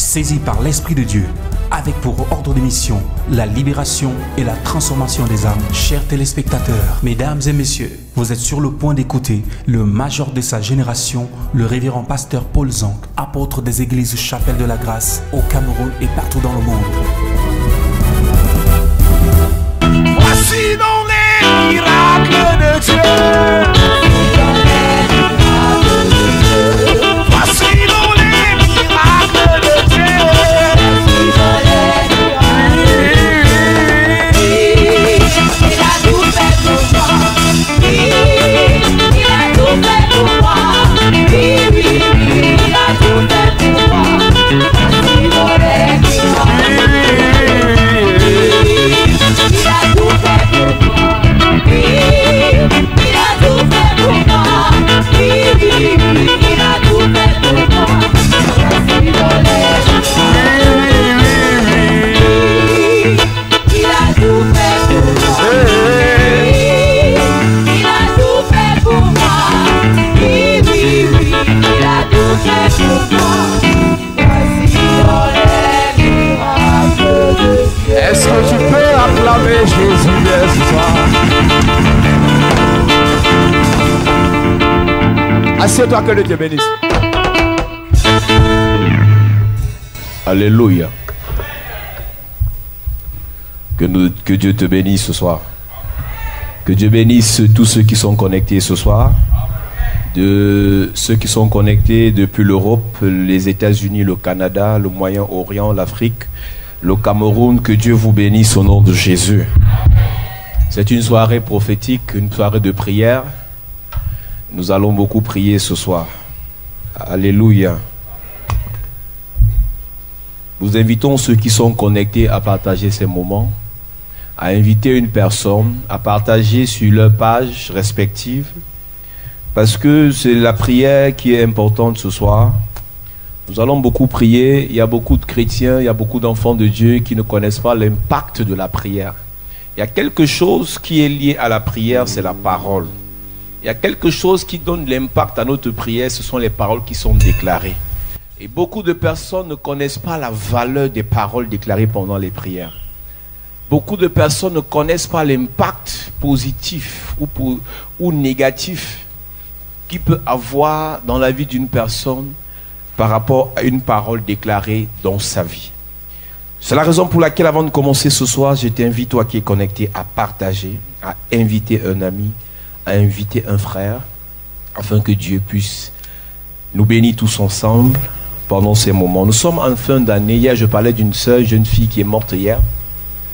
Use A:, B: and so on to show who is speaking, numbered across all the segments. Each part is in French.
A: saisi par l'Esprit de Dieu, avec pour ordre de mission la libération et la transformation des âmes. Chers téléspectateurs, mesdames et messieurs, vous êtes sur le point d'écouter le major de sa génération, le révérend pasteur Paul Zank, apôtre des églises Chapelle de la Grâce au Cameroun et partout dans le monde.
B: Voici donc les miracles de Dieu. Voici donc les miracles de Dieu.
C: Il a tout fait pour moi. Il a tout fait pour moi. Il a tout fait pour moi. Voici donc les
B: Est-ce que tu peux acclamer Jésus ce soir? Assieds-toi, que Dieu te bénisse.
D: Alléluia. Que Dieu te bénisse ce soir. Que Dieu bénisse tous ceux qui sont connectés ce soir. De ceux qui sont connectés depuis l'Europe, les États-Unis, le Canada, le Moyen-Orient, l'Afrique, le Cameroun. Que Dieu vous bénisse au nom de Jésus. C'est une soirée prophétique, une soirée de prière. Nous allons beaucoup prier ce soir. Alléluia. Nous invitons ceux qui sont connectés à partager ces moments, à inviter une personne, à partager sur leur page respective, parce que c'est la prière qui est importante ce soir. Nous allons beaucoup prier. Il y a beaucoup de chrétiens, il y a beaucoup d'enfants de Dieu qui ne connaissent pas l'impact de la prière. Il y a quelque chose qui est lié à la prière, c'est la parole. Il y a quelque chose qui donne l'impact à notre prière, ce sont les paroles qui sont déclarées. Et beaucoup de personnes ne connaissent pas la valeur des paroles déclarées pendant les prières. Beaucoup de personnes ne connaissent pas l'impact positif ou négatif qu'il peut avoir dans la vie d'une personne par rapport à une parole déclarée dans sa vie. C'est la raison pour laquelle, avant de commencer ce soir, je t'invite, toi qui es connecté, à partager, à inviter un ami, à inviter un frère, afin que Dieu puisse nous bénir tous ensemble pendant ces moments. Nous sommes en fin d'année. Hier, je parlais d'une sœur, jeune fille qui est morte hier.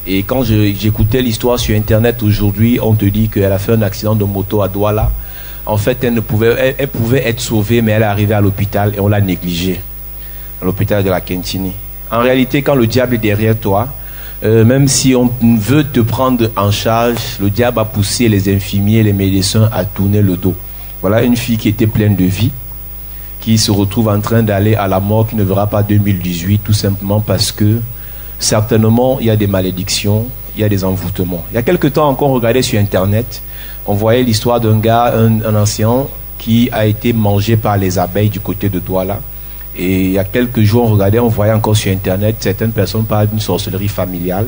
D: Et quand j'écoutais l'histoire sur Internet aujourd'hui, on te dit qu'elle a fait un accident de moto à Douala. En fait, elle pouvait être sauvée, mais elle est arrivée à l'hôpital et on l'a négligée. À l'hôpital de la Kentini. En réalité, quand le diable est derrière toi, même si on veut te prendre en charge, le diable a poussé les infirmiers et les médecins à tourner le dos. Voilà une fille qui était pleine de vie, qui se retrouve en train d'aller à la mort, qui ne verra pas 2018, tout simplement parce que certainement il y a des malédictions, il y a des envoûtements. Il y a quelque temps encore, on regardait sur Internet, on voyait l'histoire d'un gars, un ancien, qui a été mangé par les abeilles du côté de Douala. Et il y a quelques jours, on voyait encore sur Internet, certaines personnes parlent d'une sorcellerie familiale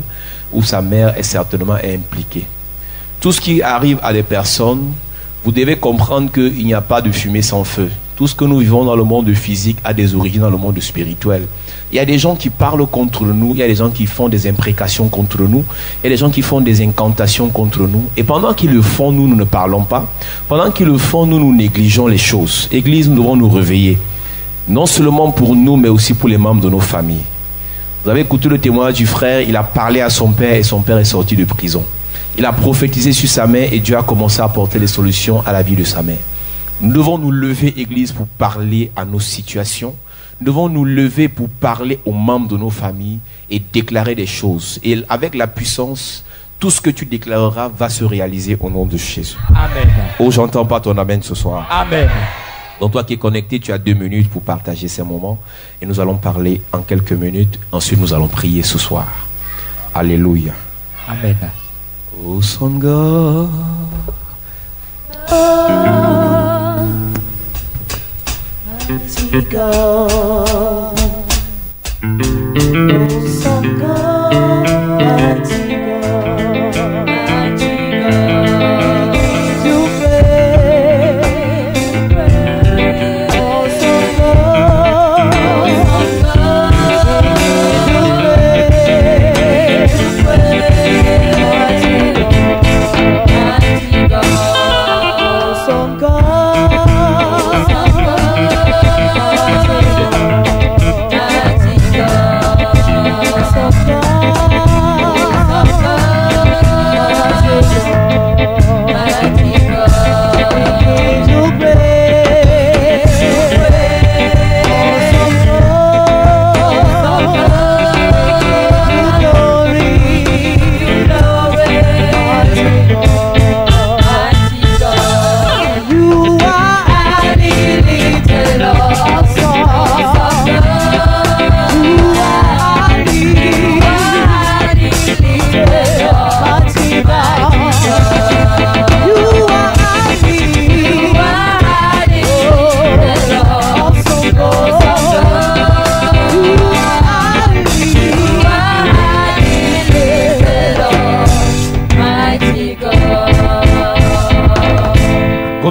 D: où sa mère est certainement impliquée. Tout ce qui arrive à des personnes, vous devez comprendre qu'il n'y a pas de fumée sans feu. Tout ce que nous vivons dans le monde physique a des origines dans le monde spirituel. Il y a des gens qui parlent contre nous, il y a des gens qui font des imprécations contre nous, il y a des gens qui font des incantations contre nous. Et pendant qu'ils le font, nous ne parlons pas. Pendant qu'ils le font, nous négligeons les choses. Église, nous devons nous réveiller. Non seulement pour nous, mais aussi pour les membres de nos familles. Vous avez écouté le témoignage du frère, il a parlé à son père et son père est sorti de prison. Il a prophétisé sur sa mère et Dieu a commencé à apporter les solutions à la vie de sa mère. Nous devons nous lever, Église, pour parler à nos situations. Nous devons nous lever pour parler aux membres de nos familles et déclarer des choses. Et avec la puissance, tout ce que tu déclareras va se réaliser au nom de Jésus.
B: Amen.
D: Oh, j'entends pas ton amen ce soir.
B: Amen.
D: Donc toi qui es connecté, tu as 2 minutes pour partager ces moments. Et nous allons parler en quelques minutes. Ensuite, nous allons prier ce soir. Alléluia.
B: Amen.
D: Awesome God.
C: Mighty God.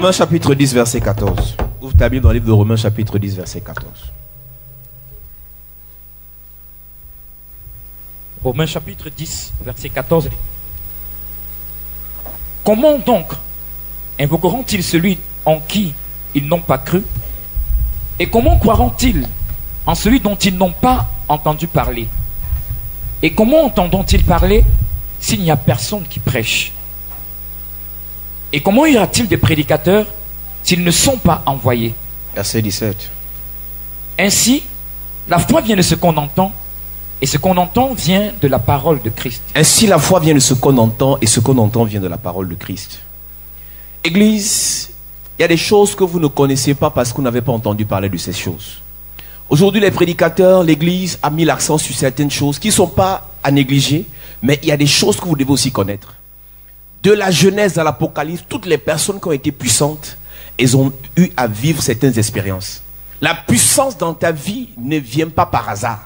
D: Romains chapitre 10 verset 14. Ouvre ta Bible dans le livre de Romains chapitre 10 verset 14.
E: Romains chapitre 10 verset 14. Comment donc invoqueront-ils celui en qui ils n'ont pas cru? Et comment croiront-ils en celui dont ils n'ont pas entendu parler? Et comment entendront-ils parler s'il n'y a personne qui prêche? Et comment y aura-t-il des prédicateurs s'ils ne sont pas envoyés?
D: Verset 17.
E: Ainsi, la foi vient de ce qu'on entend, et ce qu'on entend vient de la parole de Christ.
D: Ainsi, la foi vient de ce qu'on entend, et ce qu'on entend vient de la parole de Christ. Église, il y a des choses que vous ne connaissez pas parce que vous n'avez pas entendu parler de ces choses. Aujourd'hui, les prédicateurs, l'Église a mis l'accent sur certaines choses qui ne sont pas à négliger, mais il y a des choses que vous devez aussi connaître. De la Genèse à l'Apocalypse, toutes les personnes qui ont été puissantes, elles ont eu à vivre certaines expériences. La puissance dans ta vie ne vient pas par hasard.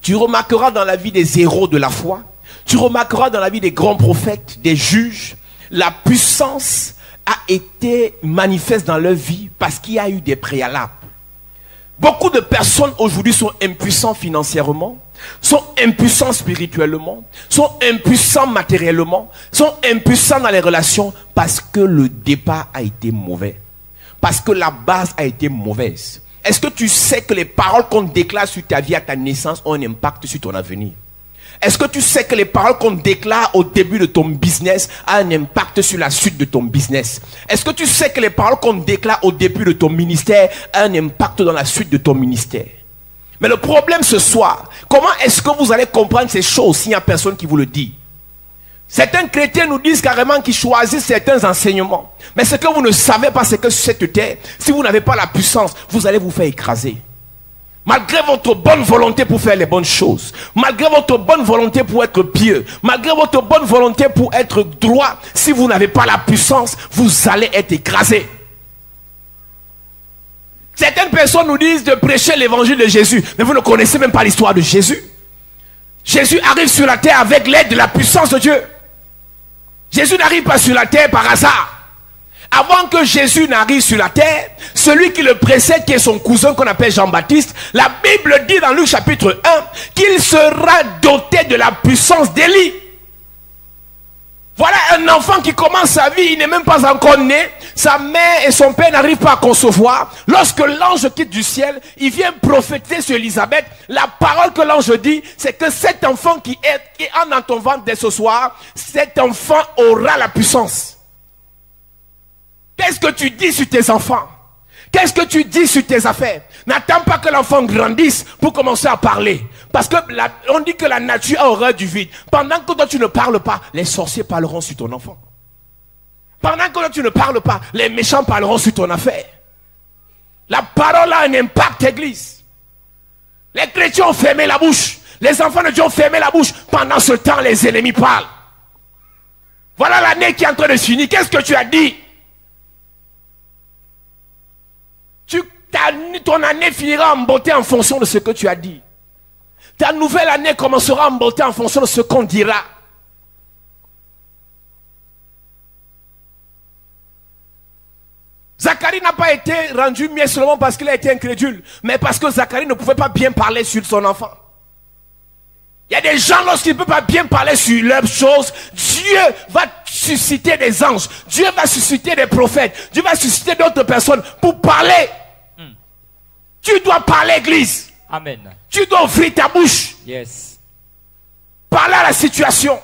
D: Tu remarqueras dans la vie des héros de la foi, tu remarqueras dans la vie des grands prophètes, des juges, la puissance a été manifeste dans leur vie parce qu'il y a eu des préalables. Beaucoup de personnes aujourd'hui sont impuissants financièrement, sont impuissants spirituellement, sont impuissants matériellement, sont impuissants dans les relations parce que le départ a été mauvais. Parce que la base a été mauvaise. Est-ce que tu sais que les paroles qu'on déclare sur ta vie à ta naissance ont un impact sur ton avenir? Est-ce que tu sais que les paroles qu'on déclare au début de ton business ont un impact sur la suite de ton business? Est-ce que tu sais que les paroles qu'on déclare au début de ton ministère ont un impact dans la suite de ton ministère? Mais le problème ce soir, comment est-ce que vous allez comprendre ces choses s'il n'y a personne qui vous le dit? Certains chrétiens nous disent carrément qu'ils choisissent certains enseignements. Mais ce que vous ne savez pas, c'est que sur cette terre, si vous n'avez pas la puissance, vous allez vous faire écraser. Malgré votre bonne volonté pour faire les bonnes choses, malgré votre bonne volonté pour être pieux, malgré votre bonne volonté pour être droit, si vous n'avez pas la puissance, vous allez être écrasé. Certaines personnes nous disent de prêcher l'évangile de Jésus, mais vous ne connaissez même pas l'histoire de Jésus. Jésus arrive sur la terre avec l'aide de la puissance de Dieu. Jésus n'arrive pas sur la terre par hasard. Avant que Jésus n'arrive sur la terre, celui qui le précède, qui est son cousin qu'on appelle Jean-Baptiste, la Bible dit dans Luc chapitre 1 qu'il sera doté de la puissance d'Élie. Voilà un enfant qui commence sa vie, il n'est même pas encore né, sa mère et son père n'arrivent pas à concevoir. Lorsque l'ange quitte du ciel, il vient prophétiser sur Élisabeth. La parole que l'ange dit, c'est que cet enfant qui est dans ton ventre dès ce soir, cet enfant aura la puissance. Qu'est-ce que tu dis sur tes enfants? Qu'est-ce que tu dis sur tes affaires? N'attends pas que l'enfant grandisse pour commencer à parler. Parce que on dit que la nature a horreur du vide. Pendant que toi tu ne parles pas, les sorciers parleront sur ton enfant. Pendant que toi tu ne parles pas, les méchants parleront sur ton affaire. La parole a un impact, église. Les chrétiens ont fermé la bouche. Les enfants de Dieu ont fermé la bouche. Pendant ce temps, les ennemis parlent. Voilà l'année qui est en train de se finir. Qu'est-ce que tu as dit? Ton année finira en beauté en fonction de ce que tu as dit.
F: Ta nouvelle année commencera en beauté en fonction de ce qu'on dira. Zacharie n'a pas été rendu mieux seulement parce qu'il a été incrédule, mais parce que Zacharie ne pouvait pas bien parler sur son enfant. Il y a des gens, lorsqu'ils ne peuvent pas bien parler sur leurs choses, Dieu va susciter des anges, Dieu va susciter des prophètes, Dieu va susciter d'autres personnes pour parler. Tu dois parler, Église.
E: Amen.
F: Tu dois ouvrir ta bouche.
E: Yes.
F: Parler à la situation.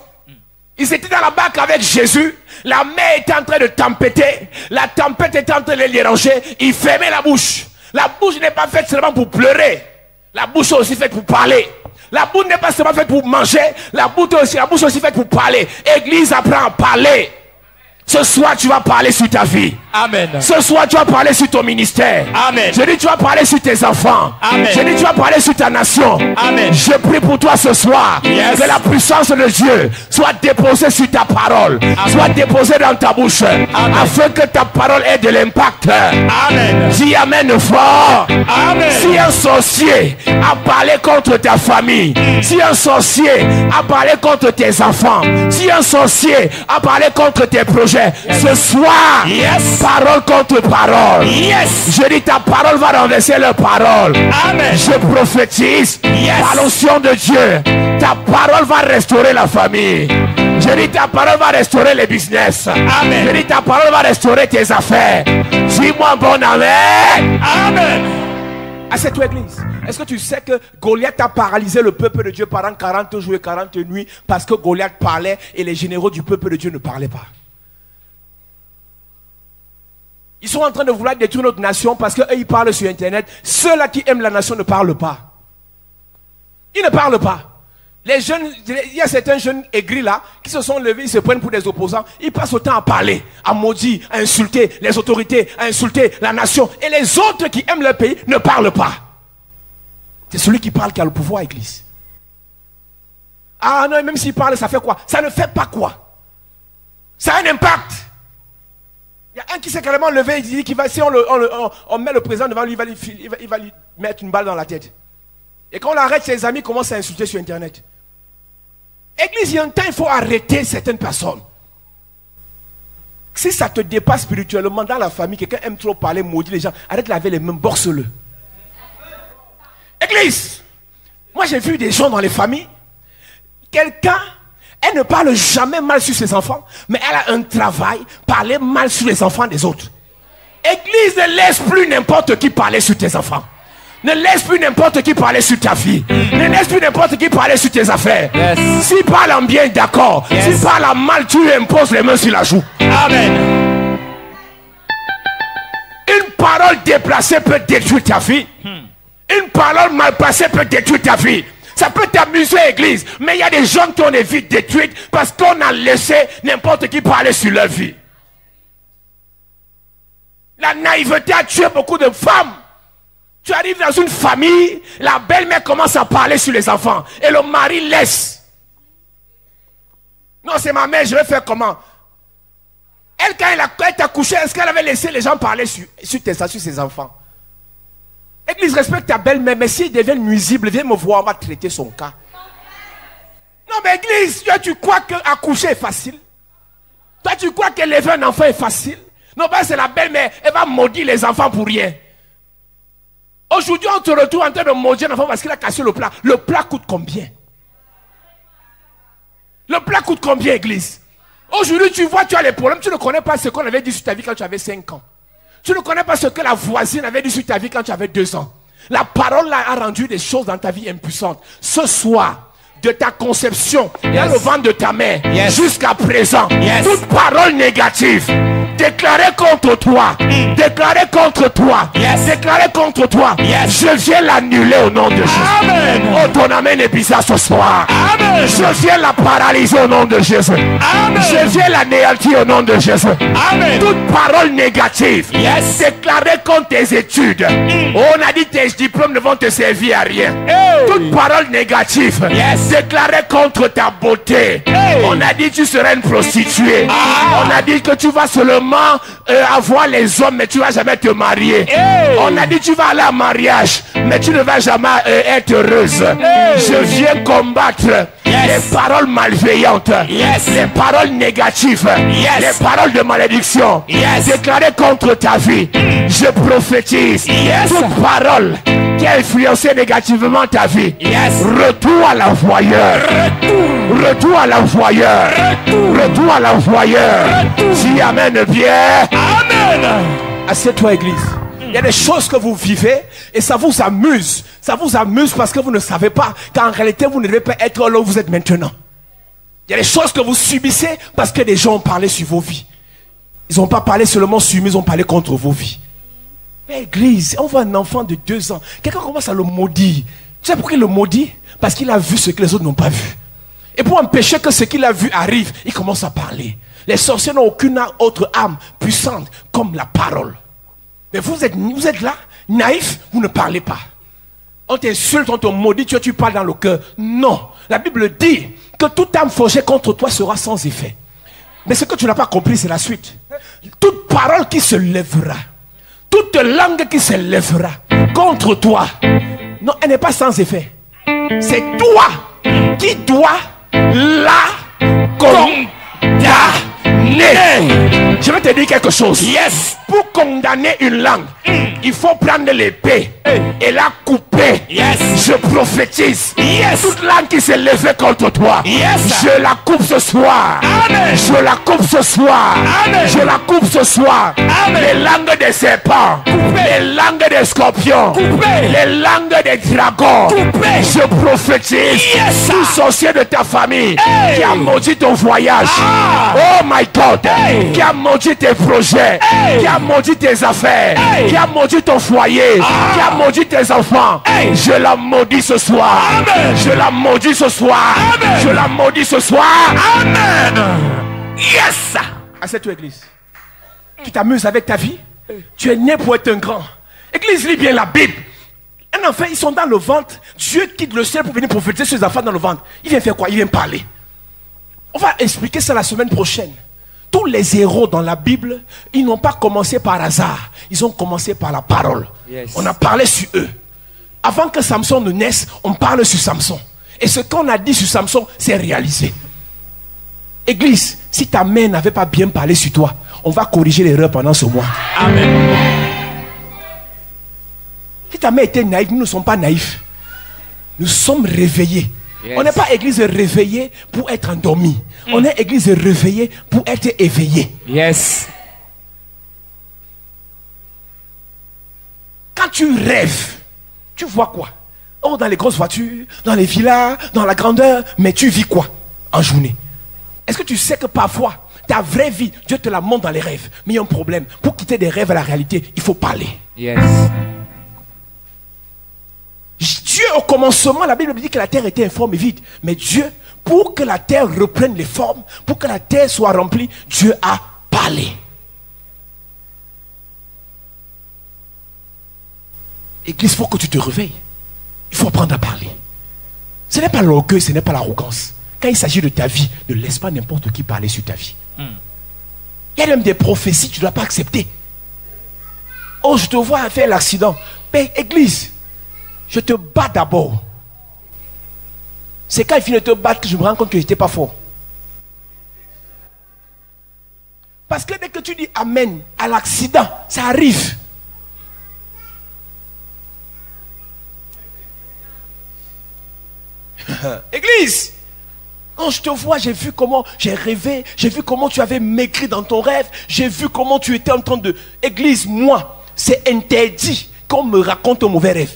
F: Ils étaient dans la barque avec Jésus. La mer était en train de tempêter. La tempête était en train de les déranger. Ils fermaient la bouche. La bouche n'est pas faite seulement pour pleurer. La bouche est aussi faite pour parler. La bouche n'est pas seulement faite pour manger. La bouche est aussi faite pour parler. Église apprend à parler. Ce soir, tu vas parler sur ta vie.
E: Amen.
F: Ce soir, tu vas parler sur ton ministère.
E: Amen.
F: Je dis, tu vas parler sur tes enfants.
E: Amen.
F: Je dis, tu vas parler sur ta nation.
E: Amen.
F: Je prie pour toi ce soir.
E: Yes.
F: Que la puissance de Dieu soit déposée sur ta parole.
E: Amen.
F: Soit déposée dans ta bouche.
E: Amen.
F: Afin que ta parole ait de l'impact.
E: Amen.
F: Dis amen fort.
E: Amen.
F: Si un sorcier a parlé contre ta famille, si un sorcier a parlé contre tes enfants, si un sorcier a parlé contre tes projets, ce soir, parole contre parole. Je dis, ta parole va renverser leur parole.
E: Amen.
F: Je prophétise par l'onction de Dieu, ta parole va restaurer la famille. Je dis, ta parole va restaurer les business.
E: Amen.
F: Je dis, ta parole va restaurer tes affaires. Dis-moi bon amen.
E: Amen.
F: À cette église, est-ce que tu sais que Goliath a paralysé le peuple de Dieu pendant 40 jours et 40 nuits parce que Goliath parlait et les généraux du peuple de Dieu ne parlaient pas? Ils sont en train de vouloir détruire notre nation parce qu'eux ils parlent sur internet. Ceux-là qui aiment la nation ne parlent pas. Ils ne parlent pas. Les jeunes, il y a certains jeunes aigris là qui se sont levés, ils se prennent pour des opposants. Ils passent autant à parler, à maudire, à insulter les autorités, à insulter la nation. Et les autres qui aiment leur pays ne parlent pas. C'est celui qui parle qui a le pouvoir, église. Ah non, même s'il parle, ça fait quoi? Ça ne fait pas quoi? Ça a un impact. Il y a un qui s'est carrément levé, il dit qu'il va, si on met le président devant lui, il va lui mettre une balle dans la tête. Et quand on l'arrête, ses amis commencent à insulter sur internet. Église, il y a un temps, il faut arrêter certaines personnes. Si ça te dépasse spirituellement dans la famille, quelqu'un aime trop parler, maudit les gens, arrête de laver les mains, borse-le. Église, moi j'ai vu des gens dans les familles, quelqu'un, elle ne parle jamais mal sur ses enfants, mais elle a un travail, parler mal sur les enfants des autres. Église, ne laisse plus n'importe qui parler sur tes enfants. Ne laisse plus n'importe qui parler sur ta vie. Ne laisse plus n'importe qui parler sur tes affaires. S'il parle en bien, d'accord. S'il parle en mal, tu lui imposes les mains sur la joue.
E: Amen.
F: Une parole déplacée peut détruire ta vie. Une parole mal placée peut détruire ta vie. Ça peut t'amuser, église, mais il y a des gens qui ont des vies détruites parce qu'on a laissé n'importe qui parler sur leur vie. La naïveté a tué beaucoup de femmes. Tu arrives dans une famille, la belle-mère commence à parler sur les enfants et le mari laisse. Non, c'est ma mère, je vais faire comment? Elle, quand elle t'a couché, est-ce qu'elle avait laissé les gens parler sur ses enfants? Église, respecte ta belle-mère, mais s'il devient nuisible, viens me voir, on va traiter son cas. Non, mais église, toi, tu crois qu'accoucher est facile? Toi, tu crois qu'élever un enfant est facile? Non, ben c'est la belle-mère, elle va maudire les enfants pour rien. Aujourd'hui, on te retrouve en train de maudire un enfant parce qu'il a cassé le plat. Le plat coûte combien? Le plat coûte combien, église? Aujourd'hui, tu vois, tu as les problèmes. Tu ne connais pas ce qu'on avait dit sur ta vie quand tu avais 5 ans. Tu ne connais pas ce que la voisine avait dit sur ta vie quand tu avais 2 ans. La parole là a rendu des choses dans ta vie impuissantes. Ce soir, de ta conception, dans le ventre de ta mère, jusqu'à présent, toute parole négative déclarée contre toi, déclarée contre toi, déclarée contre toi, je viens l'annuler au nom de Jésus.
E: Amen.
F: Oh, ton amen est bizarre ce soir.
E: Amen.
F: Je viens la paralyser au nom de Jésus.
E: Amen.
F: Je viens l'anéantir au nom de Jésus.
E: Amen.
F: Toute parole négative déclarée contre tes études, on a dit tes diplômes ne vont te servir à rien. Toute parole négative déclarée contre ta beauté, on a dit tu serais une prostituée. On a dit que tu vas seulement seulement avoir les hommes, mais tu vas jamais te marier. On a dit tu vas aller à mariage, mais tu ne vas jamais être heureuse. Je viens combattre les paroles malveillantes, les paroles négatives, les paroles de malédiction déclarées contre ta vie. Je prophétise toute parole qui a influencé négativement ta vie. Retour à l'envoyeur. Retour à l'envoyeur. Retour à l'envoyeur. Si amène bien. Amen. Assieds-toi, église. Il y a des choses que vous vivez et ça vous amuse. Ça vous amuse parce que vous ne savez pas qu'en réalité vous ne devez pas être là où vous êtes maintenant. Il y a des choses que vous subissez parce que des gens ont parlé sur vos vies. Ils n'ont pas parlé seulement sur vous, ils ont parlé contre vos vies. Mais église, on voit un enfant de 2 ans. Quelqu'un commence à le maudire. Tu sais pourquoi il le maudit? Parce qu'il a vu ce que les autres n'ont pas vu. Et pour empêcher que ce qu'il a vu arrive, il commence à parler. Les sorciers n'ont aucune autre âme puissante comme la parole. Mais vous êtes là, naïf, vous ne parlez pas. On t'insulte, on te maudit, tu parles dans le cœur. Non, la Bible dit que toute âme forgée contre toi sera sans effet. Mais ce que tu n'as pas compris, c'est la suite. Toute parole qui se lèvera, toute langue qui se lèvera contre toi, non, elle n'est pas sans effet. C'est toi qui dois la condamner. Je vais te dire quelque chose. Pour condamner une langue, il faut prendre l'épée et la couper. Je prophétise. Toute langue qui s'est levée contre toi, je la coupe ce soir. Je la coupe ce soir. Je la coupe ce soir. Les langues des serpents, les langues des scorpions, les langues des dragons. Je prophétise. Tout sorcier de ta famille qui a maudit ton voyage. Oh my God. Qui a maudit tes projets, qui a maudit tes affaires, qui a maudit ton foyer, qui a maudit tes enfants. Je la maudis ce soir. Je la maudis ce soir. Je la maudis ce soir. Amen. Yes. Assieds-toi, église. Tu t'amuses avec ta vie. Tu es né pour être un grand. Église, lis bien la Bible. Un enfant, ils sont dans le ventre. Dieu quitte le ciel pour venir prophétiser sur les enfants dans le ventre. Il vient faire quoi? Il vient parler. On va expliquer ça la semaine prochaine. Tous les héros dans la Bible, ils n'ont pas commencé par hasard. Ils ont commencé par la parole. On a parlé sur eux. Avant que Samson ne naisse, on parle sur Samson. Et ce qu'on a dit sur Samson, c'est réalisé. Église, si ta mère n'avait pas bien parlé sur toi, on va corriger l'erreur pendant ce mois. Amen. Si ta mère était naïve, nous ne sommes pas naïfs. Nous sommes réveillés. On n'est pas église réveillée pour être endormi. On est église réveillée pour être éveillé. Quand tu rêves, tu vois quoi? Oh, dans les grosses voitures, dans les villas, dans la grandeur, mais tu vis quoi en journée? Est-ce que tu sais que parfois, ta vraie vie, Dieu te la montre dans les rêves? Mais il y a un problème. Pour quitter des rêves à la réalité, il faut parler. Dieu, au commencement, la Bible dit que la terre était informe et vide. Mais Dieu, pour que la terre reprenne les formes, pour que la terre soit remplie, Dieu a parlé. Église, il faut que tu te réveilles. Il faut apprendre à parler. Ce n'est pas l'orgueil, ce n'est pas l'arrogance. Quand il s'agit de ta vie, ne laisse pas n'importe qui parler sur ta vie. Il y a même des prophéties que tu ne dois pas accepter. Oh, je te vois faire l'accident. Mais église, je te bats d'abord. C'est quand il finit de te battre que je me rends compte que je n'étais pas fort. Parce que dès que tu dis amen à l'accident, ça arrive. Église, quand je te vois, j'ai vu comment j'ai rêvé, j'ai vu comment tu avais maigri dans ton rêve, j'ai vu comment tu étais en train de... Église, moi, c'est interdit qu'on me raconte un mauvais rêve.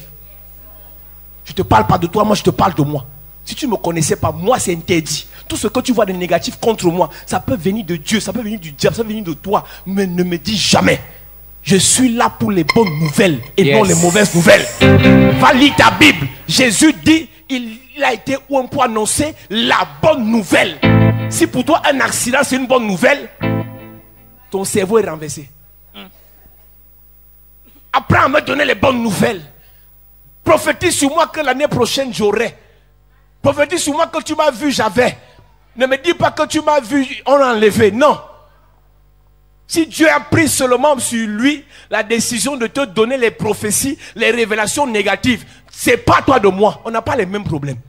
F: Je ne te parle pas de toi, moi je te parle de moi. Si tu ne me connaissais pas, moi c'est interdit. Tout ce que tu vois de négatif contre moi, ça peut venir de Dieu, ça peut venir du diable, ça peut venir de toi. Mais ne me dis jamais. Je suis là pour les bonnes nouvelles et non les mauvaises nouvelles. Va lire ta Bible. Jésus dit, il a été où pour annoncer la bonne nouvelle. Si pour toi un accident c'est une bonne nouvelle, ton cerveau est renversé. Apprends à me donner les bonnes nouvelles. Prophétise sur moi que l'année prochaine j'aurai. Prophétise sur moi que tu m'as vu, j'avais. Ne me dis pas que tu m'as vu, on l'a enlevé. Non. Si Dieu a pris seulement sur lui la décision de te donner les prophéties, les révélations négatives, c'est pas toi de moi. On n'a pas les mêmes problèmes.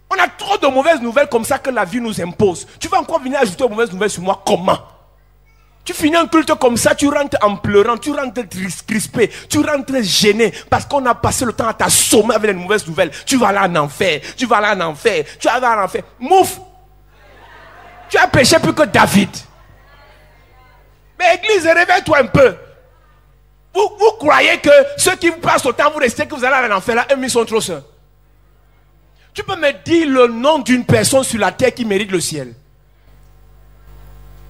F: On a trop de mauvaises nouvelles comme ça que la vie nous impose. Tu vas encore venir ajouter de mauvaises nouvelles sur moi, comment? Tu finis un culte comme ça, tu rentres en pleurant, tu rentres crispé, tu rentres gêné parce qu'on a passé le temps à t'assommer avec les mauvaises nouvelles. Tu vas aller en enfer, tu vas aller en enfer, tu vas aller en enfer. Mouf! Tu as péché plus que David. Mais église, réveille-toi un peu. Vous croyez que ceux qui vous passent autant, vous restez que vous allez aller en enfer là, eux, ils sont trop seuls. Tu peux me dire le nom d'une personne sur la terre qui mérite le ciel?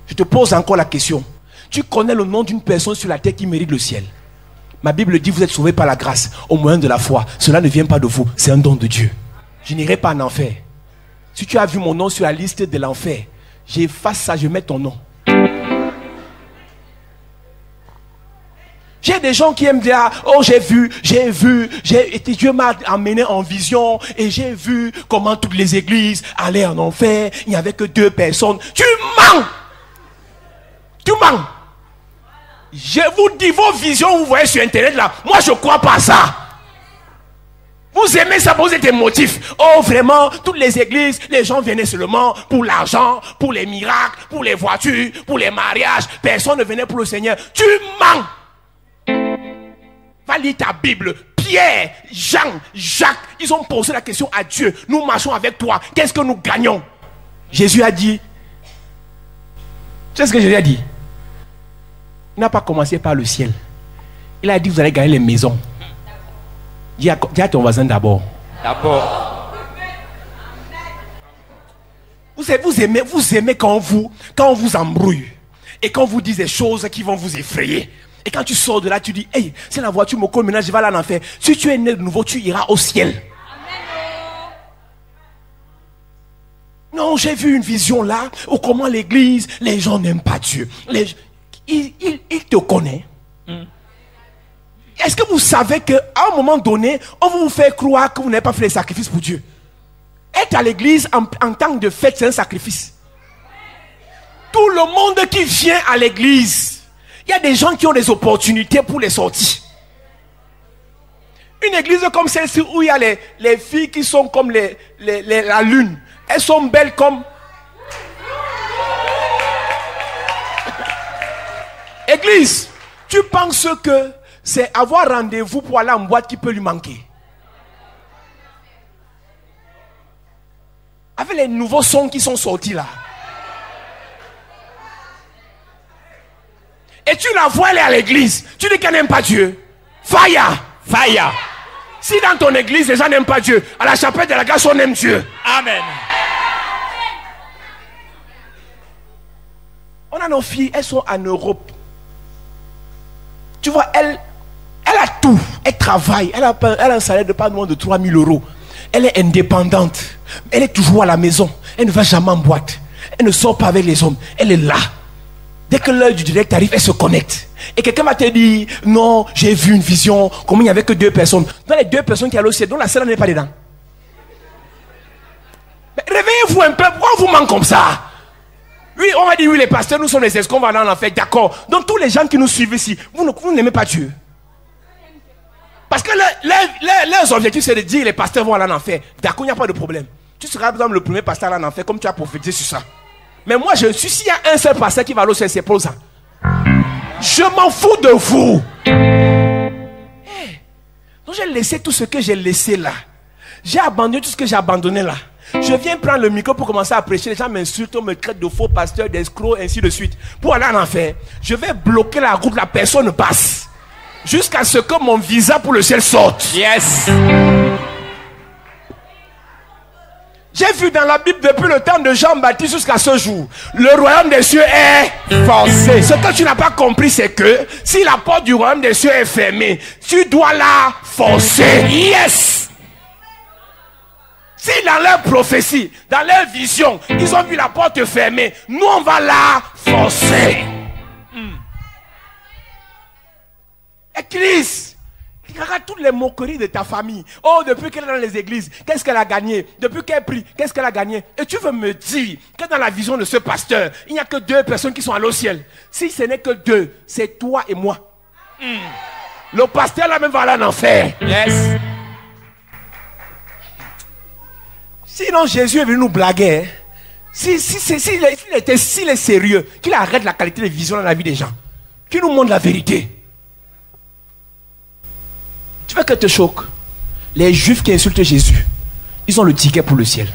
F: Je te pose encore la question. Tu connais le nom d'une personne sur la terre qui mérite le ciel? Ma Bible dit vous êtes sauvés par la grâce, au moyen de la foi. Cela ne vient pas de vous, c'est un don de Dieu. Je n'irai pas en enfer. Si tu as vu mon nom sur la liste de l'enfer, j'efface ça, je mets ton nom. J'ai des gens qui aiment dire, oh Dieu m'a amené en vision et j'ai vu comment toutes les églises allaient en enfer, il n'y avait que 2 personnes. Tu mens! Tu mens! Je vous dis, vos visions, vous voyez sur internet là, moi je ne crois pas à ça. Vous aimez ça, vous êtes des motifs. Oh vraiment, toutes les églises, les gens venaient seulement pour l'argent, pour les miracles, pour les voitures, pour les mariages. Personne ne venait pour le Seigneur. Tu mens! Va lire ta Bible. Pierre, Jean, Jacques, ils ont posé la question à Dieu. Nous marchons avec toi. Qu'est-ce que nous gagnons? Jésus a dit. Tu sais ce que Jésus a dit? Il n'a pas commencé par le ciel. Il a dit vous allez gagner les maisons. Dis à ton voisin d'abord.
E: D'abord.
F: Vous aimez quand on vous embrouille. Et quand on vous dit des choses qui vont vous effrayer. Et quand tu sors de là, tu dis, hey, c'est la voiture me colle, maintenant je vais aller en enfer. Si tu es né de nouveau, tu iras au ciel. Amen. Non, j'ai vu une vision là, où comment l'église, les gens n'aiment pas Dieu. Il te connaît. Est-ce que vous savez qu'à un moment donné, on va vous faire croire que vous n'avez pas fait les sacrifices pour Dieu? Être à l'église en tant de fête, c'est un sacrifice. Tout le monde qui vient à l'église, il y a des gens qui ont des opportunités pour les sorties. Une église comme celle-ci où il y a les filles qui sont comme la lune. Elles sont belles comme... Église, tu penses que c'est avoir rendez-vous pour aller en boîte qui peut lui manquer? Avec les nouveaux sons qui sont sortis là. Et tu la vois aller à l'église. Tu dis qu'elle n'aime pas Dieu. Fire. Fire. Si dans ton église, les gens n'aiment pas Dieu, à la chapelle de la grâce, on aime Dieu. Amen. On a nos filles, elles sont en Europe. Tu vois, elle a tout. Elle travaille. Elle a un salaire de pas moins de 3 000 €. Elle est indépendante. Elle est toujours à la maison. Elle ne va jamais en boîte. Elle ne sort pas avec les hommes. Elle est là. Dès que l'heure du direct arrive, elle se connecte. Et quelqu'un va te dire, non, j'ai vu une vision, comment il n'y avait que 2 personnes. Dans les 2 personnes qui allaient au ciel, dont la seule n'est pas dedans. Mais réveillez-vous un peu, pourquoi on vous manque comme ça? Oui, on va dire, oui, les pasteurs, nous sommes les escrocs, on va aller en enfer, d'accord. Donc tous les gens qui nous suivent ici, vous n'aimez pas Dieu. Parce que leurs objectifs, c'est de dire, les pasteurs vont aller en enfer. D'accord, il n'y a pas de problème. Tu seras, par exemple, le premier pasteur à aller en enfer, comme tu as prophétisé sur ça. Mais moi, je suis, s'il y a un seul pasteur qui va aller au ciel, c'est pour ça. Je m'en fous de vous. Donc j'ai laissé tout ce que j'ai laissé là. J'ai abandonné tout ce que j'ai abandonné là. Je viens prendre le micro pour commencer à prêcher. Les gens m'insultent, on me traite de faux pasteurs, d'escrocs, ainsi de suite. Pour aller en enfer, je vais bloquer la route, la personne passe. Jusqu'à ce que mon visa pour le ciel sorte. Yes. J'ai vu dans la Bible depuis le temps de Jean-Baptiste jusqu'à ce jour, le royaume des cieux est forcé. Ce que tu n'as pas compris, c'est que si la porte du royaume des cieux est fermée, tu dois la forcer. Yes. Si dans leur prophétie, dans leur vision, ils ont vu la porte fermée, nous on va la forcer. Église, Regarde toutes les moqueries de ta famille. Oh, depuis qu'elle est dans les églises, qu'est-ce qu'elle a gagné? Depuis qu'elle prie, qu'est-ce qu'elle a gagné? Et tu veux me dire que dans la vision de ce pasteur, il n'y a que 2 personnes qui sont allées au ciel. Si ce n'est que 2, c'est toi et moi. Le pasteur là-même va aller en enfer.
E: Yes.
F: Sinon, Jésus est venu nous blaguer. Hein. S'il est sérieux, qu'il arrête la qualité de vision dans la vie des gens. Qu'il nous montre la vérité. Tu veux qu'elle te choque? Les Juifs qui insultent Jésus, ils ont le ticket pour le ciel.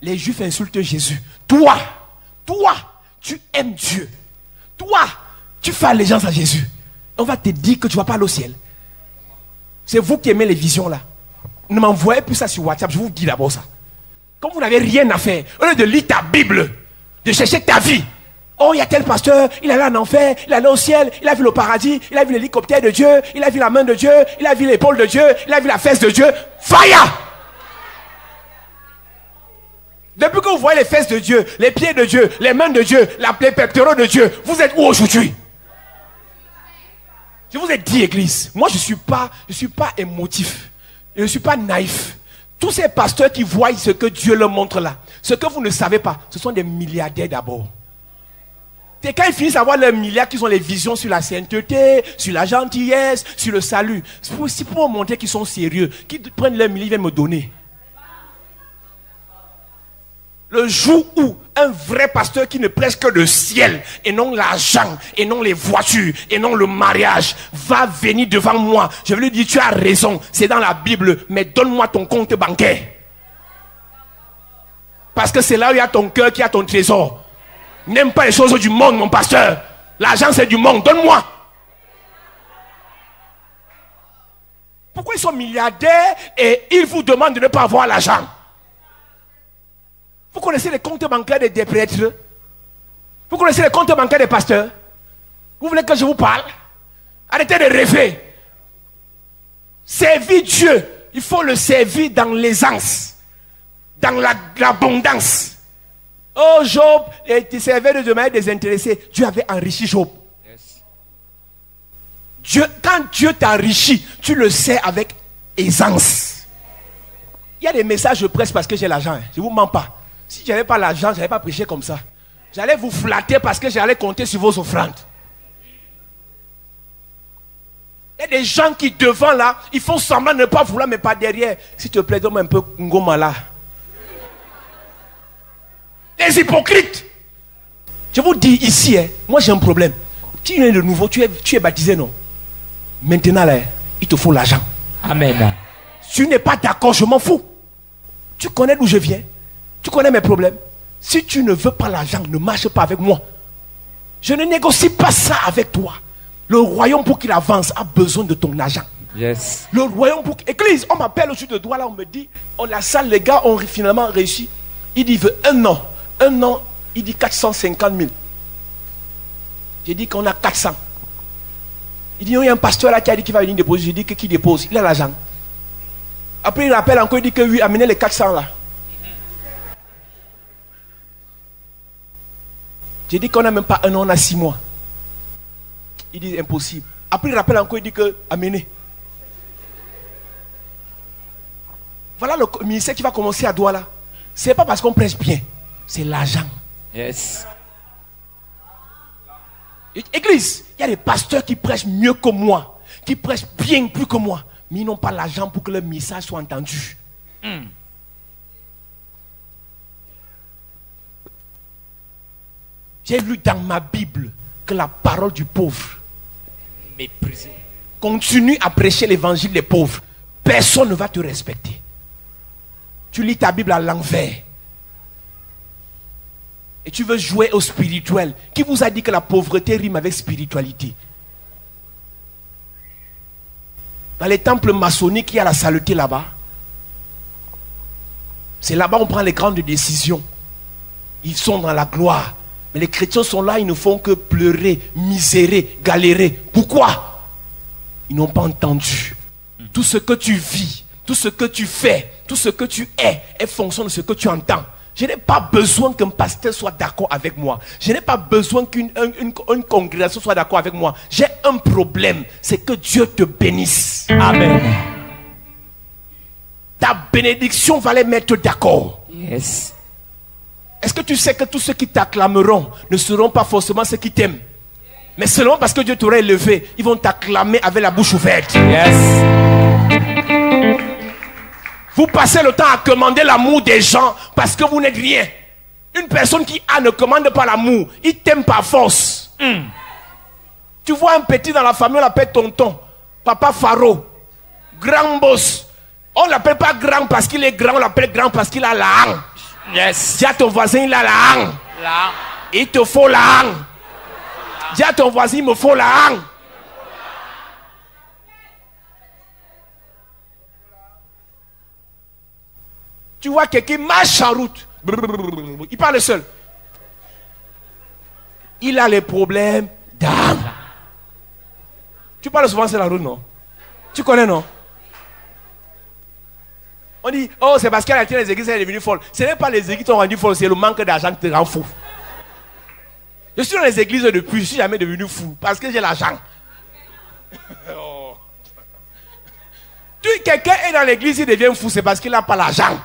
F: Les Juifs insultent Jésus. Toi, tu aimes Dieu. Toi, tu fais allégeance à Jésus. On va te dire que tu ne vas pas aller au ciel. C'est vous qui aimez les visions là. Ne m'envoyez plus ça sur WhatsApp, je vous dis d'abord ça. Comme vous n'avez rien à faire, au lieu de lire ta Bible, de chercher ta vie. Oh, il y a tel pasteur, il est allé en enfer, il est allé au ciel, il a vu le paradis, il a vu l'hélicoptère de Dieu, il a vu la main de Dieu, il a vu l'épaule de Dieu, il a vu la fesse de Dieu. Fire! Depuis que vous voyez les fesses de Dieu, les pieds de Dieu, les mains de Dieu, les pectoraux de Dieu, vous êtes où aujourd'hui? Je vous ai dit, église, moi je ne suis pas émotif, je ne suis pas naïf. Tous ces pasteurs qui voient ce que Dieu leur montre là, ce que vous ne savez pas, ce sont des milliardaires d'abord. Et quand ils finissent à avoir leurs milliards, qu'ils ont les visions sur la sainteté, sur la gentillesse, sur le salut, c'est aussi pour montrer qu'ils sont sérieux, qu'ils prennent leurs milliards, ils viennent me donner. Le jour où un vrai pasteur qui ne prêche que le ciel, et non l'argent, et non les voitures, et non le mariage, va venir devant moi, je vais lui dire, tu as raison, c'est dans la Bible, mais donne-moi ton compte bancaire. Parce que c'est là où il y a ton cœur, qu'il y a ton trésor. N'aime pas les choses du monde, mon pasteur. L'argent, c'est du monde, donne-moi. Pourquoi ils sont milliardaires et ils vous demandent de ne pas avoir l'argent? Vous connaissez les comptes bancaires des prêtres? Vous connaissez les comptes bancaires des pasteurs? Vous voulez que je vous parle? Arrêtez de rêver. Servir Dieu, il faut le servir dans l'aisance, dans l'abondance. Oh Job, tu servais de manière désintéressée. Dieu avait enrichi Job. Yes. Quand Dieu t'enrichit, tu le sais avec aisance. Il y a des messages de presse parce que j'ai l'argent. Hein. Je ne vous mens pas. Si je n'avais pas l'argent, je n'allais pas prêcher comme ça. J'allais vous flatter parce que j'allais compter sur vos offrandes. Il y a des gens qui devant là, ils font semblant de ne pas vouloir, mais pas derrière. S'il te plaît, donne-moi un peu Ngoma là. Les hypocrites. Je vous dis ici, hein, moi j'ai un problème. Tu es de nouveau, tu es baptisé, non? Maintenant là, il te faut l'argent.
E: Amen.
F: Tu n'es pas d'accord, je m'en fous. Tu connais d'où je viens. Tu connais mes problèmes. Si tu ne veux pas l'argent, ne marche pas avec moi. Je ne négocie pas ça avec toi. Le royaume pour qu'il avance a besoin de ton argent.
E: Yes.
F: Le royaume pour... Église, on m'appelle au-dessus de doigt là, on me dit, la salle, les gars ont finalement réussi. Il dit, il veut un an, il dit 450 000. J'ai dit qu'on a 400. Il dit, il y a un pasteur là qui a dit qu'il va venir déposer. J'ai dit que qui dépose? Il a l'argent. Après il rappelle encore, il dit que oui, amenez les 400 là. J'ai dit qu'on n'a même pas un an, on a 6 mois. Il dit impossible. Après il rappelle encore, il dit que amenez. Voilà le ministère qui va commencer à Douala. C'est pas parce qu'on prêche bien, c'est l'argent.
E: Yes.
F: Église, il y a des pasteurs qui prêchent mieux que moi, qui prêchent bien plus que moi, mais ils n'ont pas l'argent pour que leur message soit entendu. J'ai lu dans ma Bible que la parole du pauvre
E: Méprisé.
F: continue à prêcher l'évangile des pauvres. Personne ne va te respecter. Tu lis ta Bible à l'envers. Et tu veux jouer au spirituel. Qui vous a dit que la pauvreté rime avec spiritualité? Dans les temples maçonniques, il y a la saleté là-bas. C'est là-bas qu'on prend les grandes décisions. Ils sont dans la gloire. Mais les chrétiens sont là, ils ne font que pleurer, misérer, galérer. Pourquoi? Ils n'ont pas entendu. Tout ce que tu vis, tout ce que tu fais, tout ce que tu es fonction de ce que tu entends. Je n'ai pas besoin qu'un pasteur soit d'accord avec moi. Je n'ai pas besoin qu'une une congrégation soit d'accord avec moi. J'ai un problème, c'est que Dieu te bénisse.
E: Amen.
F: Ta bénédiction va les mettre d'accord.
E: Yes.
F: Est-ce que tu sais que tous ceux qui t'acclameront ne seront pas forcément ceux qui t'aiment? Mais seulement parce que Dieu t'aura élevé, ils vont t'acclamer avec la bouche ouverte.
E: Yes.
F: Vous passez le temps à commander l'amour des gens parce que vous n'êtes rien. Une personne qui ne commande pas l'amour, il t'aime par force. Tu vois un petit dans la famille, on l'appelle tonton, papa Faro, grand boss. On ne l'appelle pas grand parce qu'il est grand, on l'appelle grand parce qu'il a la hangue.
E: Yes.
F: Dis à ton voisin, il a la hangue.
E: Là.
F: Il te faut la hangue. Dis à ton voisin, il me faut la hangue. Tu vois quelqu'un marche en route. Il parle seul. Il a les problèmes d'âme. Tu parles souvent sur la route, non? Tu connais, non? On dit, oh, c'est parce qu'elle a tiré les églises, elle est devenue folle. Ce n'est pas les églises qui t'ont rendu folle, c'est le manque d'argent qui te rend fou. Je suis dans les églises depuis, je ne suis jamais devenu fou parce que j'ai l'argent. Oh. Quelqu'un est dans l'église, il devient fou, c'est parce qu'il n'a pas l'argent.